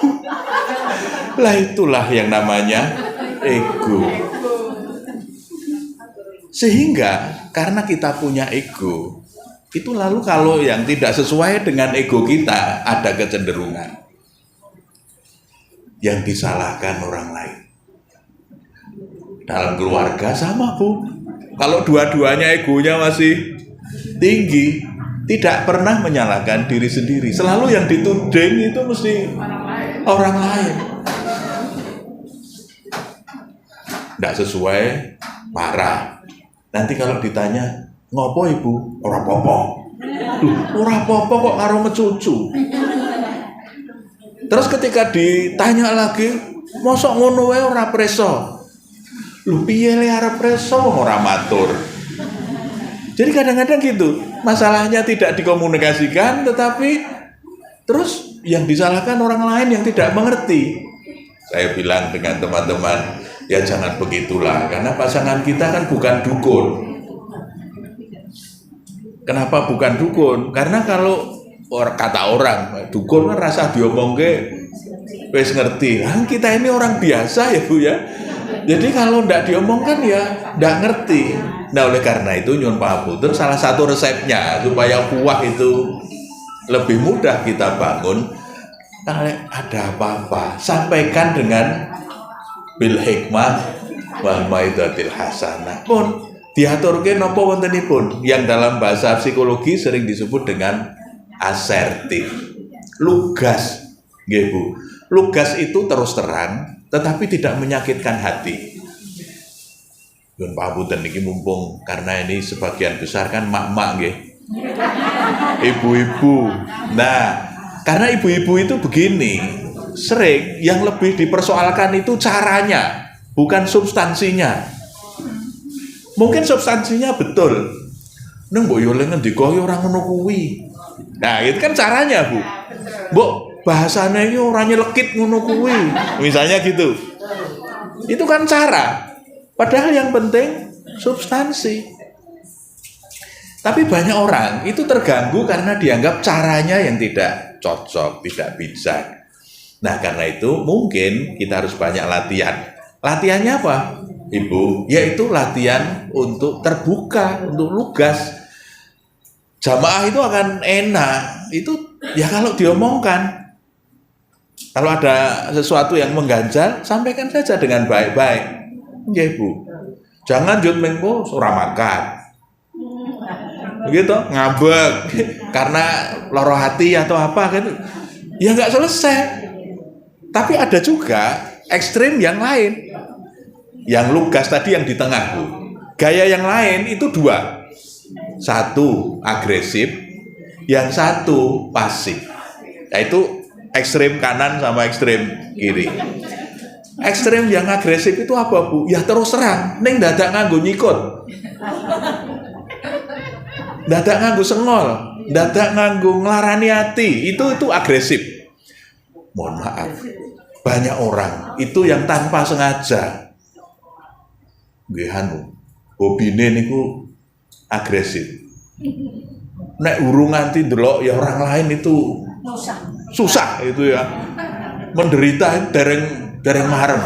Lah itulah yang namanya ego. Sehingga karena kita punya ego, itu lalu kalau yang tidak sesuai dengan ego kita, ada kecenderungan yang disalahkan orang lain. Dalam keluarga sama, Bu. Kalau dua-duanya egonya masih tinggi, tidak pernah menyalahkan diri sendiri. Selalu yang dituding itu mesti orang lain. Tidak sesuai, marah. Nanti kalau ditanya, ngopo Ibu? Ora apa-apa. Ora apa-apa kok karo mecucu. Terus ketika ditanya lagi, mosok ngono wae ora preso. Lho piye le arep preso ora matur. Jadi kadang-kadang gitu, masalahnya tidak dikomunikasikan, tetapi terus yang disalahkan orang lain yang tidak mengerti. Saya bilang dengan teman-teman, ya jangan begitulah, karena pasangan kita kan bukan dukun. Kenapa bukan dukun? Karena kalau kata orang, dukun kan rasa diomongke wis ngerti. Kita ini orang biasa ya Bu ya. Jadi kalau ndak diomongkan ya ndak ngerti. Nah oleh karena itu nyuwun pangapunten, salah satu resepnya supaya kuah itu lebih mudah kita bangun, kalau ada apa-apa sampaikan dengan bil hikmah wal mau'izatil hasanah. Pun diaturke napa wontenipun yang dalam bahasa psikologi sering disebut dengan asertif. Lugas, nggih Bu. Lugas itu terus terang tetapi tidak menyakitkan hati. Nyuwun pangapunten niki mumpung karena ini sebagian besar kan mak-mak nggih. Ibu-ibu. Nah, karena ibu-ibu itu begini, sering yang lebih dipersoalkan itu caranya, bukan substansinya. Mungkin substansinya betul. Neng mbok yo ngendika yo ora ngono kuwi. Nah, itu kan caranya, Bu. Mbok bahasane iki ora nyelekit ngono kuwi. Misalnya gitu. Itu kan cara. Padahal yang penting substansi. Tapi banyak orang itu terganggu karena dianggap caranya yang tidak cocok, tidak bijak. Nah, karena itu mungkin kita harus banyak latihan. Latihannya apa, Ibu? Yaitu latihan untuk terbuka, untuk lugas. Jamaah itu akan enak. Itu ya kalau diomongkan. Kalau ada sesuatu yang mengganjal, sampaikan saja dengan baik-baik. Ya Ibu. Jangan jut mengko ora makan. Begitu, ngambek karena loro hati atau apa gitu. Ya nggak selesai. Tapi ada juga ekstrim yang lain. Yang lugas tadi yang di tengah, Bu. Gaya yang lain itu dua. Satu agresif, yang satu pasif. Yaitu ekstrim kanan sama ekstrim kiri. Ekstrim yang agresif itu apa, Bu? Ya terus serang, ning dadak nganggo nyikut. Dadak nganggo sengol, dadak nganggo nglarani ati, itu agresif. Mohon maaf. Banyak orang itu yang tanpa sengaja nggih anu, hobine niku agresif. Nek urung nganti ndelok ya orang lain itu susah itu ya. Menderita dereng marem.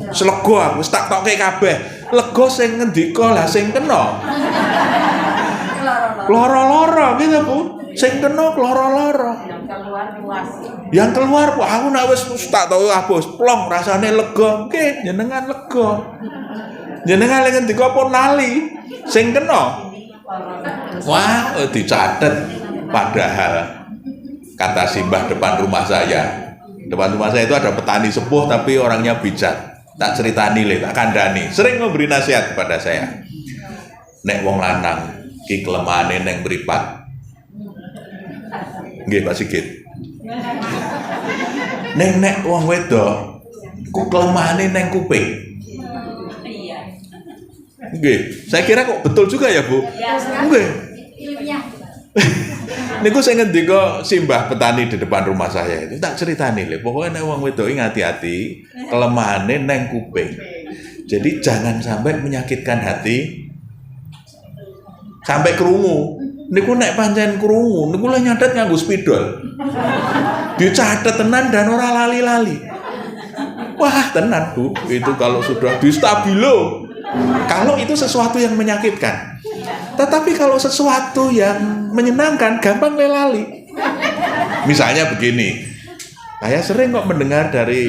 Selego aku wis tak tokke kabeh. Lega sing ngendika lah sing kena. Loro-loro gitu, Bu. Sing kena loro-loro. Yang keluar Bu, aku nek wis tak tau abos plong rasane lega. Nggih, jenengan lega. Jenengan lek ngendika pun nali. Sing kena. Wah, dicatet. Padahal kata simbah depan rumah saya. Depan rumah saya itu ada petani sepuh tapi orangnya bijak. Tak ceritani le, tak kandhani. Sering memberi nasihat kepada saya. Nek wong lanang ki kelemahane neng mripat. Nggih Pak Sigit. Nek wong wedok ku kelemahane neng kuping. Nggih, saya kira kok betul juga ya, Bu. Nggih. Niku saya ngendika simbah petani di depan rumah saya itu tak ceritani lho. Pokoknya nek wong wedok hati-hati, kelemahane neng kuping. Jadi jangan sampai menyakitkan hati sampai krungu. Niku nek pancen krungu, niku lek nyatet nganggo spidol. Dicatet tenan dan ora lali-lali. Wah, tenan, Bu. Itu kalau sudah di stabilo. Kalau itu sesuatu yang menyakitkan. Tetapi kalau sesuatu yang menyenangkan, gampang lelali. Misalnya begini, saya sering kok mendengar dari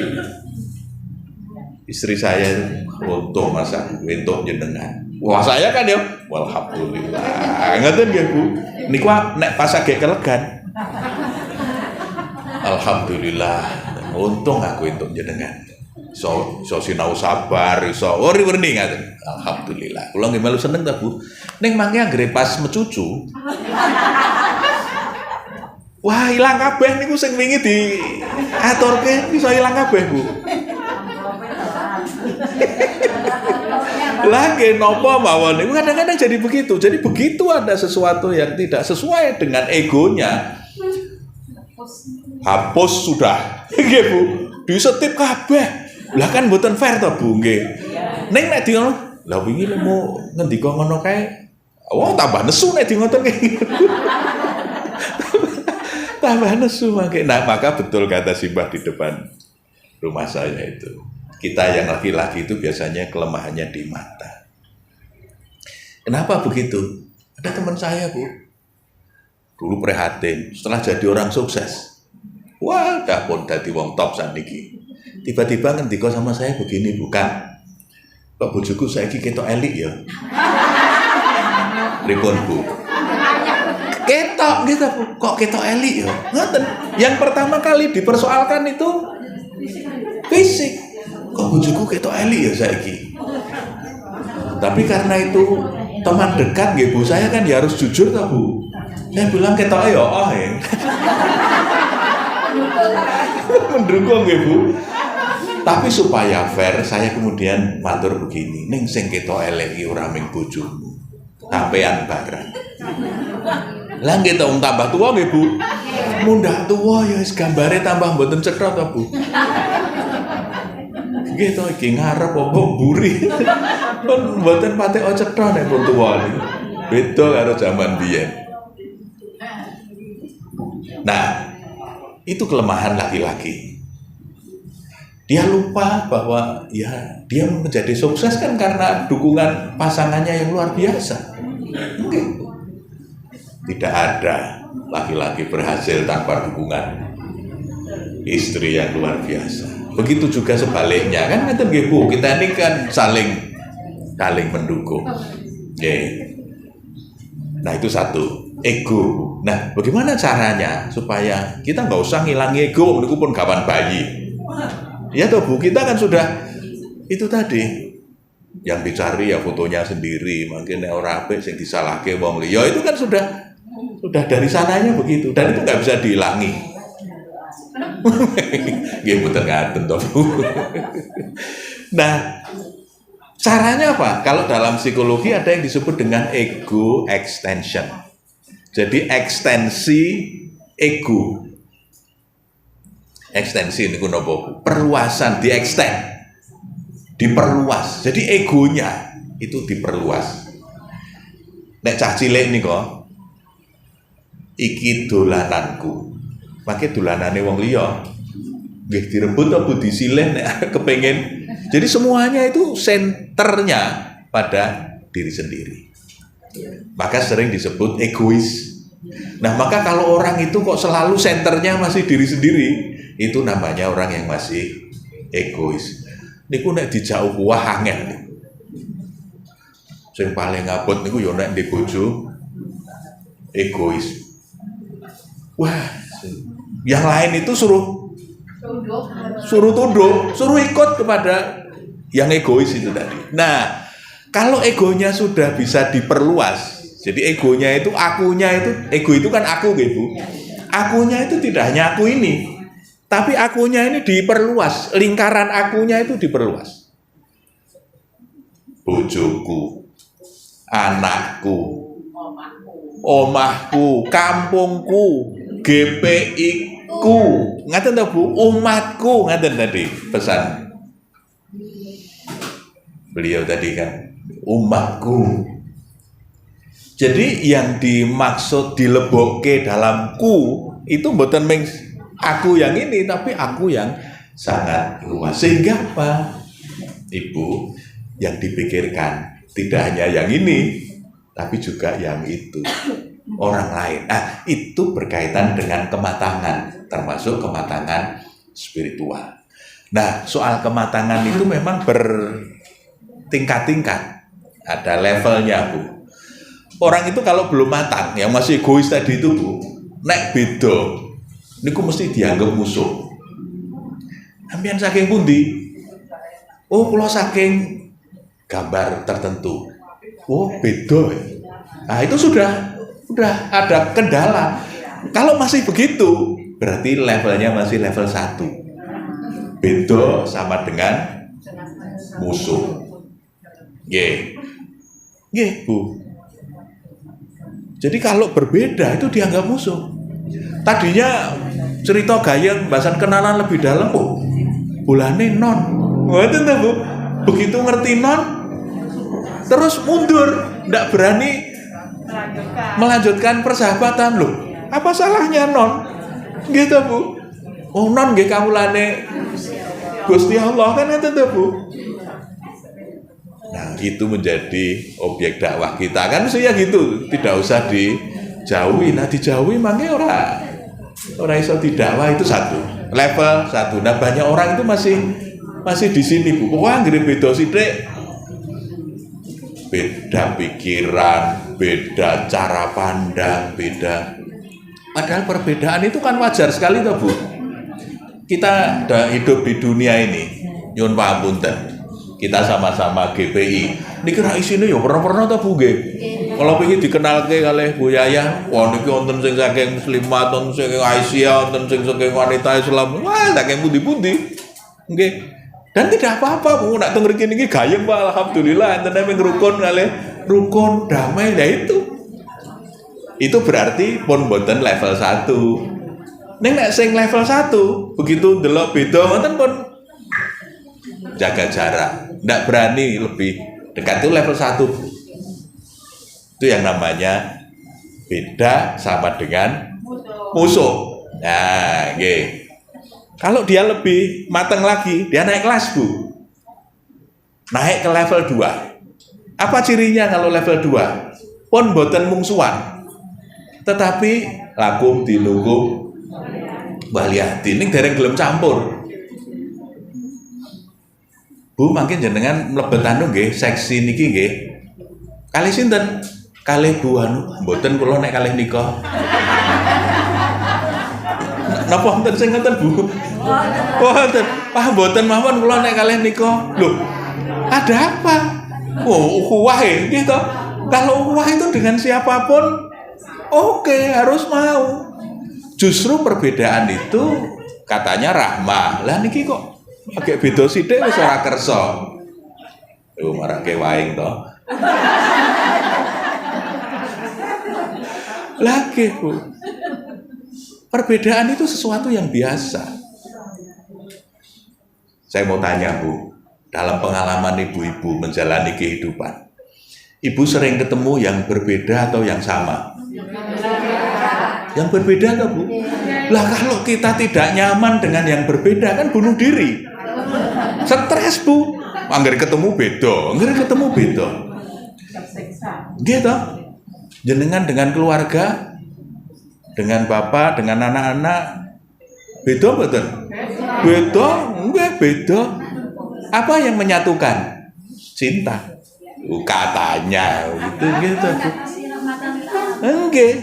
istri saya, untuk masa untuk jenengan. Wah, saya kan ya, alhamdulillah. Ngeten nggih, Bu. Niku nek pas agek kelegan. Alhamdulillah. Untung aku untuk jenengan. So sinau sabar, iso werni ngaten. Alhamdulillah. Kula nggih melu seneng ta, Bu. Ning mangke anggere pas mecucu. Wah, ilang kabeh niku sing wingi diaturke iso ilang kabeh, Bu. Lagi nopo mawon itu kadang-kadang jadi begitu. Jadi begitu ada sesuatu yang tidak sesuai dengan egonya, hapus sudah. Nggih, Bu. Disetip kabeh. Lah kan mboten fair to, Bu, nggih. Ning nek di ngono, lah wingi mau ngendika ngono kae, wong tambah nesu nek di ngoten kae. Tambah nesu mangke. Nah, maka betul kata Simbah di depan rumah saya itu. Kita yang laki-laki itu biasanya kelemahannya di mata. Kenapa begitu? Ada teman saya, Bu. Dulu prihatin, setelah jadi orang sukses. Wah, dah pun dadi wong top saniki. Tiba-tiba ngendika sama saya begini, bukan? Kok bojoku saiki ketok elik ya? Pripun, Bu? Ketok gitu, Bu. Kok ketok elik ya? Ngoten. Yang pertama kali dipersoalkan itu fisik. Kok bojoku ketok elik ya saiki? Tapi karena itu teman dekat nggih, Bu, saya kan ya harus jujur toh, Bu. Saya bilang ketoke ya mendukung nggih, Bu. Tapi supaya fair, saya kemudian matur begini, ning sing ketok elek iki ora ming bojomu. Sampean barang. Lah nggih to tambah tuwa nggih, Bu. Mundak tuwa ya wis gambare tambah mboten cetha to, Bu. Nggih to iki ngarep apa mburi. Pun mboten patek cetha nek pun tuwa niku. Beda karo zaman biyen. Nah, itu kelemahan laki-laki. Dia lupa bahwa ya dia menjadi sukses kan karena dukungan pasangannya yang luar biasa. Tidak ada laki-laki berhasil tanpa dukungan istri yang luar biasa. Begitu juga sebaliknya kan ngeten nggih, Bu. Kita ini kan saling mendukung. Nggih. Nah, itu satu, ego. Nah, bagaimana caranya supaya kita nggak usah ngilangi ego, niku pun kawan bayi. Ya toh, Bu, kita kan sudah itu tadi yang dicari ya fotonya sendiri, mungkin ora apik sing disalahke wong liya, itu kan sudah dari sananya begitu dan itu nggak bisa dihilangi. Nggih mboten ngaten toh, Bu. Nah, caranya apa? Kalau dalam psikologi ada yang disebut dengan ego extension. Jadi ekstensi ego. Ekstensi ini kunopo, perluasan, diperluas. Jadi egonya itu diperluas. Nek cah cilik niko, iki dolananku, pakai dolanane wong liya, nggih direbut apa disilih nek kepengen. Jadi semuanya itu senternya pada diri sendiri. Maka sering disebut egois. Nah, maka kalau orang itu kok selalu senternya masih diri sendiri, itu namanya orang yang masih egois. Niku nek dijauh wah angel. Sing paling abot niku ya nek ndek bojo egois. Wah, yang lain itu suruh tunduk, suruh ikut kepada yang egois itu tadi. Nah, kalau egonya sudah bisa diperluas, jadi egonya itu, akunya itu, ego itu kan aku gitu. Akunya itu tidak hanya aku ini, tapi akunya ini diperluas, lingkaran akunya itu diperluas. Bojoku, anakku, omahku, kampungku, GPI-ku. Ngaten ta Bu? Umatku, ngaten tadi pesan beliau tadi kan, umatku. Jadi yang dimaksud dilebokke dalam ku itu mboten mung aku yang ini, tapi aku yang sangat luas. Sehingga apa? Ibu, yang dipikirkan tidak hanya yang ini, tapi juga yang itu, orang lain. Nah, itu berkaitan dengan kematangan, termasuk kematangan spiritual. Nah, soal kematangan itu memang bertingkat-tingkat, ada levelnya Bu. Orang itu kalau belum matang, yang masih egois tadi itu Bu, nek beda, niku mesti dianggap musuh. Sampeyan saking pundi? Oh, kula saking gambar tertentu. Oh, beda. Nah, itu sudah ada kendala. Kalau masih begitu, berarti levelnya masih level 1. Beda sama dengan musuh. Nggih, Bu. Jadi kalau berbeda itu dianggap musuh. Tadinya cerita gayeng bahasan kenalan lebih dalam, oh, bulane non. Ngoten ta, Bu? Begitu ngerti non, terus mundur, ndak berani melanjutkan persahabatan loh. Apa salahnya non? Gitu Bu. Oh, non nggih kawulane Gusti Allah kan ngoten ta, Bu? Nah, itu menjadi objek dakwah kita kan mestinya gitu, tidak usah dijauhi. Nah, dijauhi mangke ora iso didakwah, itu level 1. Nah, banyak orang itu masih di sini Bu. Wah, anggere beda sithik, beda pikiran, beda cara pandang, beda. Padahal perbedaan itu kan wajar sekali toh Bu. Kita hidup di dunia ini, nyuwun pamunten. Kita sama-sama GPI. Niki ra isine ya pernah ta Bu nggih. Kalau pengen dikenalke kalih Bu Yayah, wah niki wonten sing saking muslimat, wonten sing Aisyah, wonten sing saking wanita Islam. Wah, saking pundi-pundi. Nggih. Dan tidak apa-apa Bu, nak teng mriki niki gayeng Pak, alhamdulillah enten ping rukun kalih rukun damai. Lah itu berarti pun boten level 1. Ning nek sing level 1 begitu ndelok beda ngoten pun jaga jarak, ndak berani lebih dekat, itu level 1 Bu. Itu yang namanya beda sama dengan musuh. Nah, nggih. Kalau dia lebih matang lagi, dia naik kelas Bu. Naik ke level 2. Apa cirinya kalau level 2? Pun boten mungsuhan. Tetapi lakum dinukum waliyati, ning dereng gelem campur. Bu, mangke jenengan mlebet anu nggih, seksi niki nggih. Kalih sinten? Kalih Bu anu, mboten kula nek kalih nika. Napa wonten sing ngoten Bu? Wonten. Ah, mboten mawon kula nek kalih nika. Loh, ada apa? Oh, ukhuwah nggih to. Kalau ukhuwah itu dengan siapapun oke, harus mau. Justru perbedaan itu katanya rahmah. Lah niki kok agak beda sithik wis ora kersa. Lho marake waing to. Lagi Bu. Perbedaan itu sesuatu yang biasa. Saya mau tanya Bu, dalam pengalaman ibu-ibu menjalani kehidupan, ibu sering ketemu yang berbeda atau yang sama? Yang berbeda kan Bu? Lah kalau kita tidak nyaman dengan yang berbeda kan bunuh diri. Stres Bu. Angger ketemu beda, Gitu. Jenengan dengan keluarga, dengan bapak, dengan anak-anak beda betul? Beda, enggak beda. Apa yang menyatukan? Cinta. Katanya gitu. Enggak.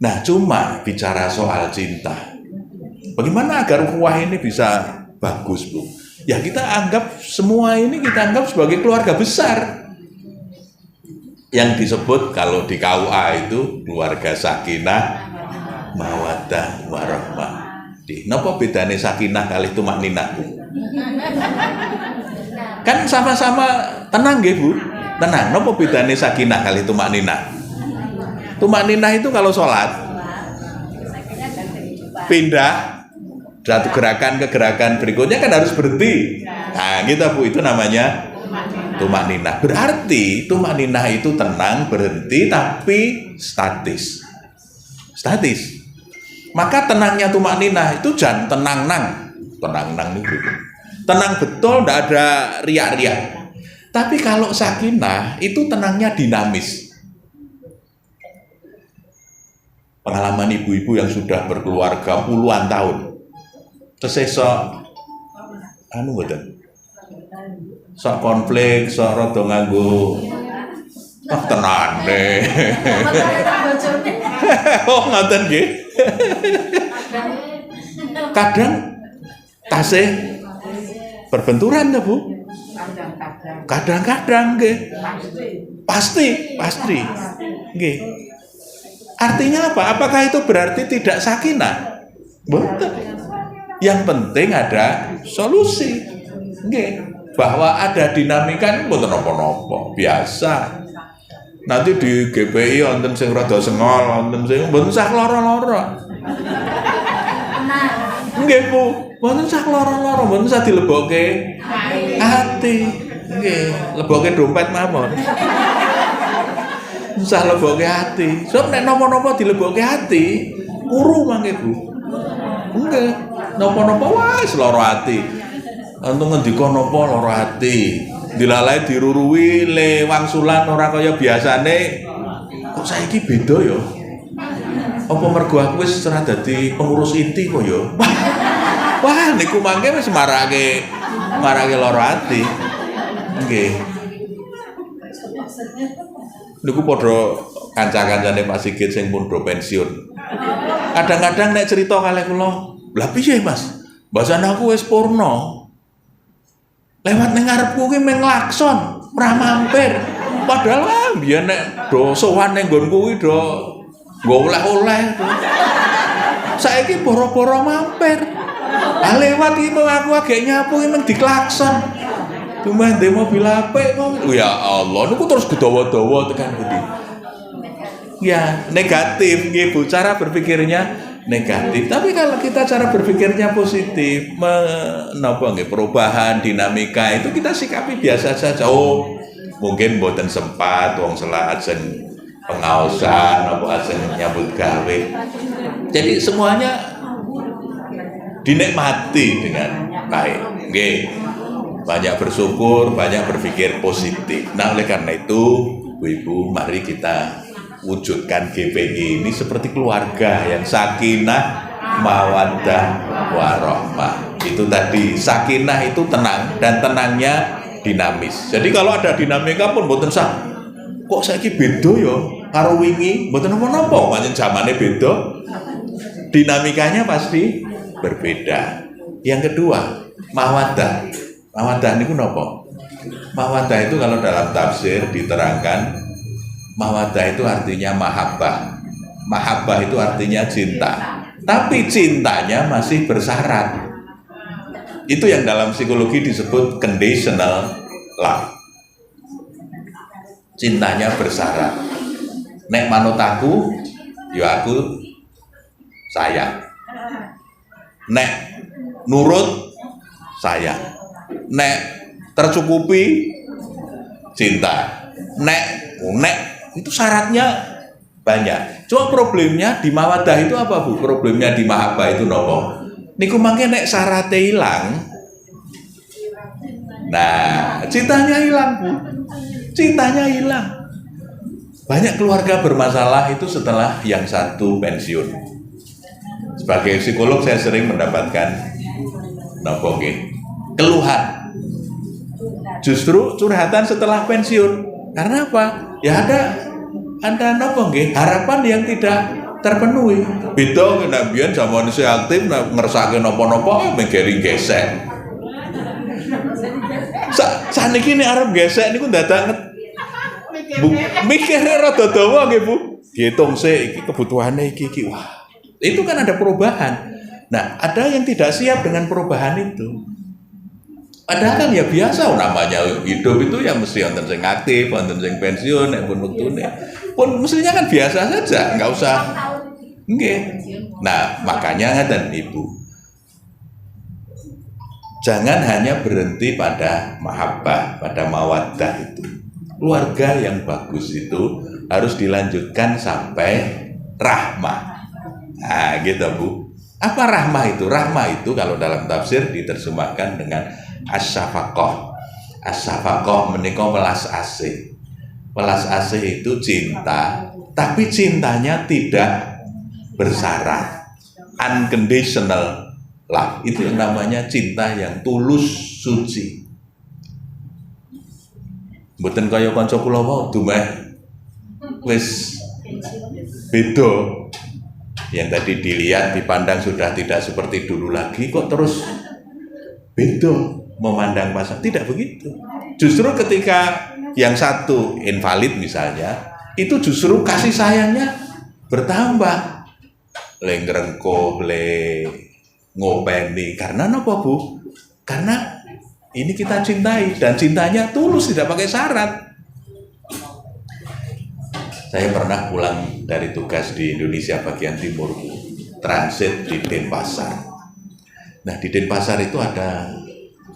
Nah, cuma bicara soal cinta. Bagaimana agar ukhuwah ini bisa bagus, Bu? Ya kita anggap semua ini kita anggap sebagai keluarga besar. Yang disebut kalau di KUA itu keluarga sakinah, mawaddah, warahmah. Napa bedane sakinah kali tumakninah, Bu? Kan sama-sama tenang nggih, Bu. Tenang, napa bedane sakinah kali tumakninah? Tumakninah itu kalau sholat pindah satu gerakan ke gerakan berikutnya kan harus berhenti. Nah, gitu Bu, itu namanya tumakninah. Berarti tumakninah itu tenang, berhenti tapi statis. Statis. Maka tenangnya tumakninah itu jangan tenang-nang. Tenang-nang itu. Tenang betul, tidak ada riak-riak. Tapi kalau sakinah itu tenangnya dinamis. Pengalaman ibu-ibu yang sudah berkeluarga puluhan tahun. Sesok mboten. Sok konflik, sok rada nganggo tenan deh. Oh, ngoten nggih. Kadang tasih berbenturan ta, Bu? Kadang-kadang nggih. Pasti. Nggih. Artinya apa? Apakah itu berarti tidak sakinah? Betul. Yang penting ada solusi. Nggih. Bahwa ada dinamika mboten napa-napa, biasa. Nanti di GPI wonten sing rada sengol, wonten sing mboten sak lara-lara. Nggih, Bu. Mboten sak lara-lara, mboten sak dilebokke ati. Nggih, lebokke dompet mawon. Usah lebokke ati. Sebab nek napa-napa dilebokke ati, kuru mangke, Bu. Nggih, napa-napa wis lara ati. Antung ngendika napa lara ati. Dilalai dirurui le wangsulan ora kaya biasane. Kok saiki beda ya? Apa mergo aku wis ora dadi pengurus inti kok ya? Wah, niku mangke wis marake lara ati. Nggih. Niku padha kanca-kancane Pak Sigit sing pun do pensiun. Kadang-kadang nek cerita kalih kula, "Lah piye, Mas? Mbasane aku wis purna. Lewat ning ngarepku ki mung nglakson, ora mampir. Padahal biyen nek do sowan ning nggonku kuwi do nggo oleh-oleh. Saiki boro-boro mampir. Ah lewat iki aku agek nyapu ki mung diklakson. Cuma ndek mobil apik kok. Ya Allah, niku terus gedawa-dawa tekan pundi. Ya, negatif nggih Bu, cara berpikirnya negatif. Tapi kalau kita cara berpikirnya positif, menapa nggih perubahan dinamika itu kita sikapi biasa saja. Oh, mungkin mboten sempat wong selak ajeng pengaosan apa ajeng nyambut gawe. Jadi semuanya dinikmati dengan baik. Nggih. Banyak bersyukur, banyak berpikir positif. Nah, oleh karena itu, Ibu, mari kita wujudkan GPI ini seperti keluarga yang sakinah, mawaddah, warahmah. Itu tadi, sakinah itu tenang dan tenangnya dinamis. Jadi kalau ada dinamika pun mboten sah. Kok saiki beda ya karo wingi? Mboten napa-napa, pancen zamane beda. Dinamikanya pasti berbeda. Yang kedua, mawaddah. Mawaddah niku napa? Mawaddah itu kalau dalam tafsir diterangkan, mawaddah itu artinya mahabbah. Mahabbah itu artinya cinta. Tapi cintanya masih bersyarat. Itu yang dalam psikologi disebut conditional love. Cintanya bersyarat. Nek manut aku, ya aku sayang. Nek nurut, sayang. Nek tercukupi, cinta. Nek itu syaratnya banyak. Cuma problemnya di mawaddah itu apa, Bu? Problemnya di mahabbah itu nopo? Niku mangke nek syaratnya hilang. Nah, cintanya hilang, Bu. Cintanya hilang. Banyak keluarga bermasalah itu setelah yang satu pensiun. Sebagai psikolog saya sering mendapatkan nopo nggih? Keluhan. Justru curhatan setelah pensiun. Karena apa? Ya ada nopo nggih? Harapan yang tidak terpenuhi. Beda nek biyen zaman isih aktif nek ngersake napa-napa menggering gesek. Saniki nek arep gesek niku dadak mikire rada dawa nggih Bu. Diitung sik iki kebutuhane iki. Wah, itu kan ada perubahan. Nah, ada yang tidak siap dengan perubahan itu. Padahal kan ya biasa namanya hidup itu ya mesti wonten sing aktif, wonten sing pensiun, nek pun wektune. Pun mestinya kan biasa saja, nggak usah. Nggih. Nah, makanya ngaten Ibu. Jangan hanya berhenti pada mahabbah, pada mawaddah itu. Keluarga yang bagus itu harus dilanjutkan sampai rahmah. Nah, gitu Bu. Apa rahmah itu? Rahmah itu kalau dalam tafsir diterjemahkan dengan as-syafaqah. As-syafaqah menika welas asih. Welas asih itu cinta, tapi cintanya tidak bersyarat. Unconditional love. Itu yang namanya cinta yang tulus, suci. Mboten kaya kanca kula wae dumeh wis beda. Yang tadi dilihat, dipandang sudah tidak seperti dulu lagi, kok terus beda memandang pasangan. Tidak begitu. Justru ketika yang satu invalid misalnya, itu justru kasih sayangnya bertambah. Le ngrengkuh, le ngopeni. Karena apa Bu? Karena ini kita cintai, dan cintanya tulus, tidak pakai syarat. Saya pernah pulang dari tugas di Indonesia bagian timur, transit di Denpasar. Nah, di Denpasar itu ada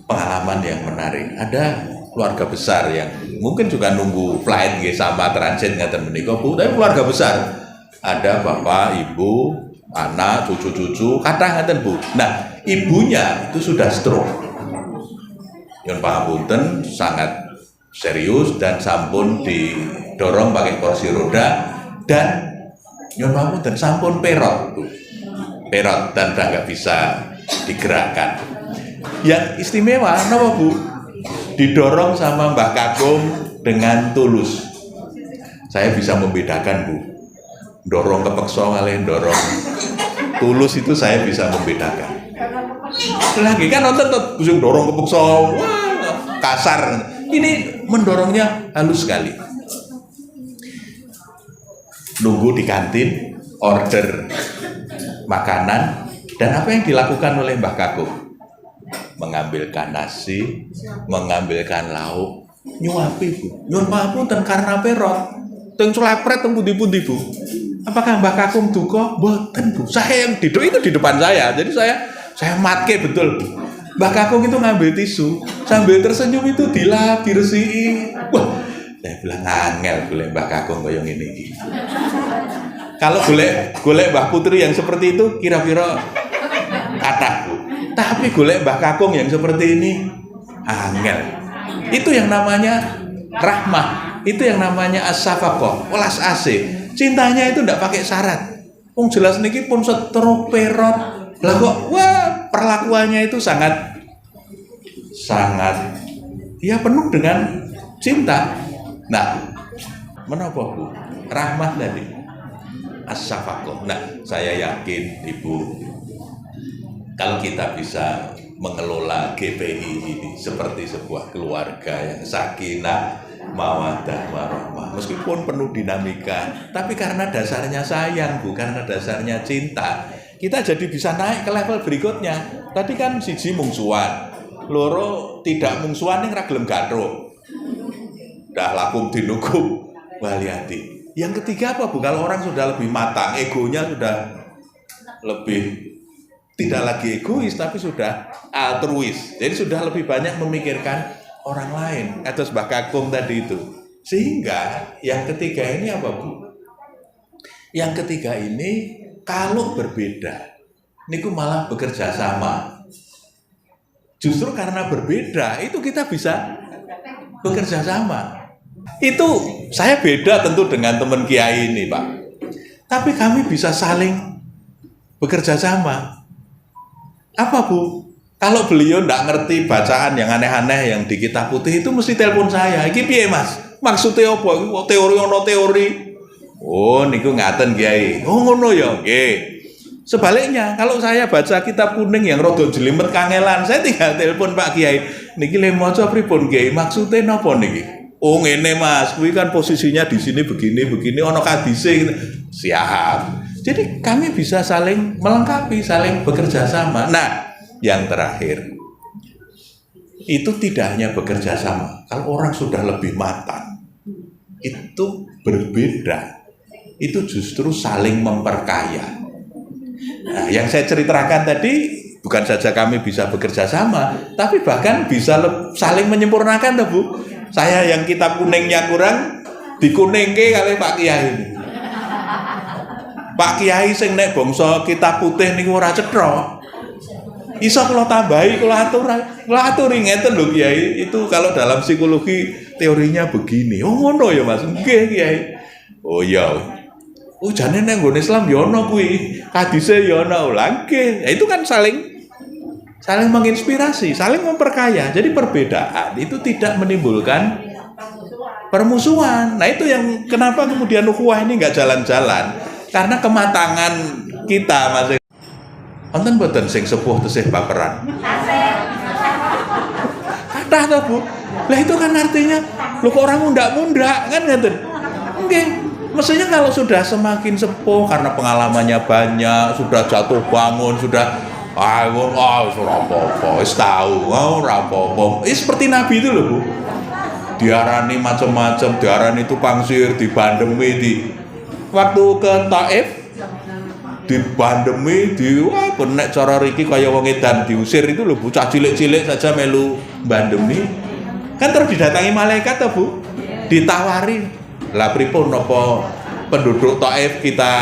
pengalaman yang menarik. Ada keluarga besar yang mungkin juga nunggu flight sama transit ngaten menika Bu, tapi keluarga besar. Ada bapak, ibu, anak, cucu-cucu, kathah ngaten Bu. Nah, ibunya itu sudah stroke. Nyuwun pangapunten, sangat serius dan sampun didorong pakai kursi roda, dan nyuwun pangapunten sampun perot Bu. Perot dan udah nggak bisa digerakkan. Yang istimewa napa Bu? Didorong sama Mbah Kakung dengan tulus. Saya bisa membedakan Bu. Dorong kepeksa kali dorong tulus itu saya bisa membedakan. Lagi kan nonton tuh dorong kepeksa, wah kasar. Ini mendorongnya halus sekali. Nunggu di kantin, order makanan, dan apa yang dilakukan oleh Mbah Kakung? Mengambilkan nasi, mengambilkan lauk, nyuapi Bu. Nyuwun pangapunten karena perot. Teng celepret teng pundi-pundi Bu. Apakah Mbah Kakung duka? Mboten Bu. Saya yang duduk itu di depan saya. Jadi saya matke betul Bu. Mbah Kakung itu ngambil tisu, sambil tersenyum itu dilap, diresihi. Wah, saya bilang angel golek Mbah Kakung kaya ngene iki. Kalau golek Mbah Putri yang seperti itu kira-kira kathah Bu. Tapi golek Mbah Kakung yang seperti ini angel. Itu yang namanya rahmah. Itu yang namanya as-syafaqah, welas asih. Cintanya itu enggak pakai syarat. Wong jelas niki pun stroke perot. Lah kok wah perlakuannya itu sangat ya penuh dengan cinta. Nah, menapa Bu? Rahmat tadi. As-syafaqah. Nah, saya yakin Ibu, kalau kita bisa mengelola GPI ini seperti sebuah keluarga yang sakinah, mawaddah, warahmah, meskipun penuh dinamika, tapi karena dasarnya sayang Bu, karena dasarnya cinta, kita jadi bisa naik ke level berikutnya. Tadi kan siji mungsuhan, loro tidak mungsuhan yang ragilem gathuk, dah lakum dinukum waliyati. Yang ketiga apa Bu? Kalau orang sudah lebih matang, egonya sudah lebih tidak lagi egois, tapi sudah altruis. Jadi sudah lebih banyak memikirkan orang lain. Atau Mbah Kakung tadi itu. Sehingga yang ketiga ini apa Bu? Yang ketiga ini kalau berbeda, niku malah bekerja sama. Justru karena berbeda itu kita bisa bekerja sama. Itu saya beda tentu dengan teman kiai ini Pak. Tapi kami bisa saling bekerja sama. Apa Bu? Kalau beliau nggak ngerti bacaan yang aneh-aneh yang di kitab putih itu mesti telepon saya. Iki piye Mas? Maksudnya apa? Teori ono teori. Oh, niku ngaten Kiai. Oh, ngono ya. Nggih. Sebaliknya, kalau saya baca kitab kuning yang rada jelimet kangelan, saya tinggal telepon Pak Kiai. Niki le maca pripun Kiai? Maksudnya napa niki? Oh, ngene Mas, kuwi kan posisinya di sini begini ono hadise. Siap. Jadi kami bisa saling melengkapi, saling bekerja sama. Nah, yang terakhir, itu tidak hanya bekerja sama. Kalau orang sudah lebih matang, itu berbeda. Itu justru saling memperkaya. Nah, yang saya ceritakan tadi bukan saja kami bisa bekerja sama, tapi bahkan bisa saling menyempurnakan, toh Bu. Saya yang kitab kuningnya kurang, dikuningke kali Pak Kiai ini. Pak Kiai sing nek bangsa kitab putih niku ora cetha. Iso kula tambahi, kula aturi ngeten lho Kiai. Itu kalau dalam psikologi teorinya begini. Oh ngono ya Mas. Nggih Kiai. Oh iya. Oh jane nang nggone Islam ya ana kuwi. Hadise ya ana nggih. Itu kan saling menginspirasi, saling memperkaya. Jadi perbedaan itu tidak menimbulkan permusuhan. Nah itu yang kenapa kemudian ukhuwah ini nggak jalan-jalan. Karena kematangan kita masing. Wonten mboten sing sepuh tesih baperan? Kathah to, Bu. Lah itu kan artinya lu kok orang mundak-mundak kan ngeten. Nggih. Mestinya kalau sudah semakin sepuh karena pengalamannya banyak, sudah jatuh bangun, sudah ora apa-apa, wis tahu, ora apa-apa. Seperti Nabi itu loh, Bu. Diarani macam-macam, diarani tukang sihir, dibandemi di waktu ke Taif, dibandemi wah benek cara riki kaya wong edan diusir itu lho bocah cilik-cilik saja melu bandemi. Kan terus didatangi malaikat toh Bu. Ditawari, "Lah pripun napa penduduk Taif kita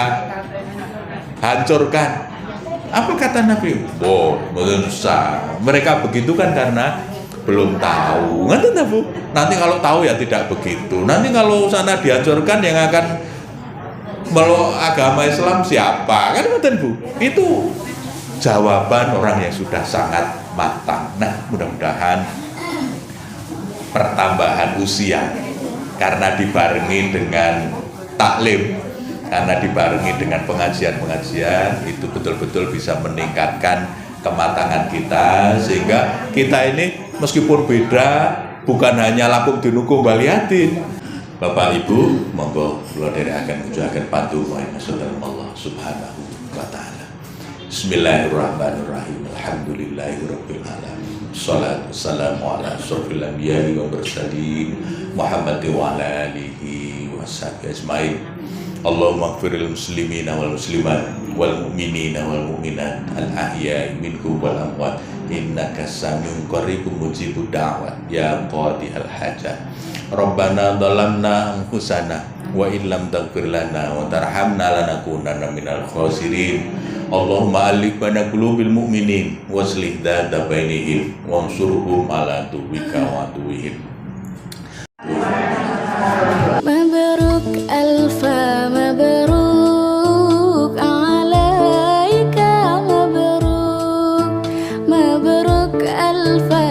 hancurkan?" Apa kata Nabi? "Oh, mboten usah. Mereka begitu kan karena belum tahu." Ngerti tak Bu? Nanti kalau tahu ya tidak begitu. Nanti kalau sana dihancurkan yang akan melok agama Islam siapa? Kan ngerti Bu? Itu jawaban orang yang sudah sangat matang. Nah, mudah-mudahan pertambahan usia karena dibarengi dengan taklim, karena dibarengi dengan pengajian-pengajian itu betul-betul bisa meningkatkan kematangan kita sehingga kita ini meskipun beda bukan hanya lakum dinukum baliatin. Bapak Ibu, monggo kula dherekaken mujudaken patuh Allah Subhanahu wa taala. Bismillahirrahmanirrahim. Alhamdulillahirabbil alamin. Shalatu wassalamu ala asyrofil anbiya'i wa mursalin Muhammad wa ala alihi wa sahbihi ajmain. Allahumma ighfiril muslimina wal muslimat wal mu'minina wal mu'minat al ahya'i minhum wal amwat innaka samiun qaribun mujibud da'wat ya qadihal hajat. Rabbana dhalamna anfusana wa illam taghfir lana wa tarhamna lanakunanna minal khasirin. Allahumma alif baina qulubil mu'minin waslih dzata bainihim wansurhum ala tuwika wa tuwihim. Mabruk alfa mabruk alaika mabruk alfa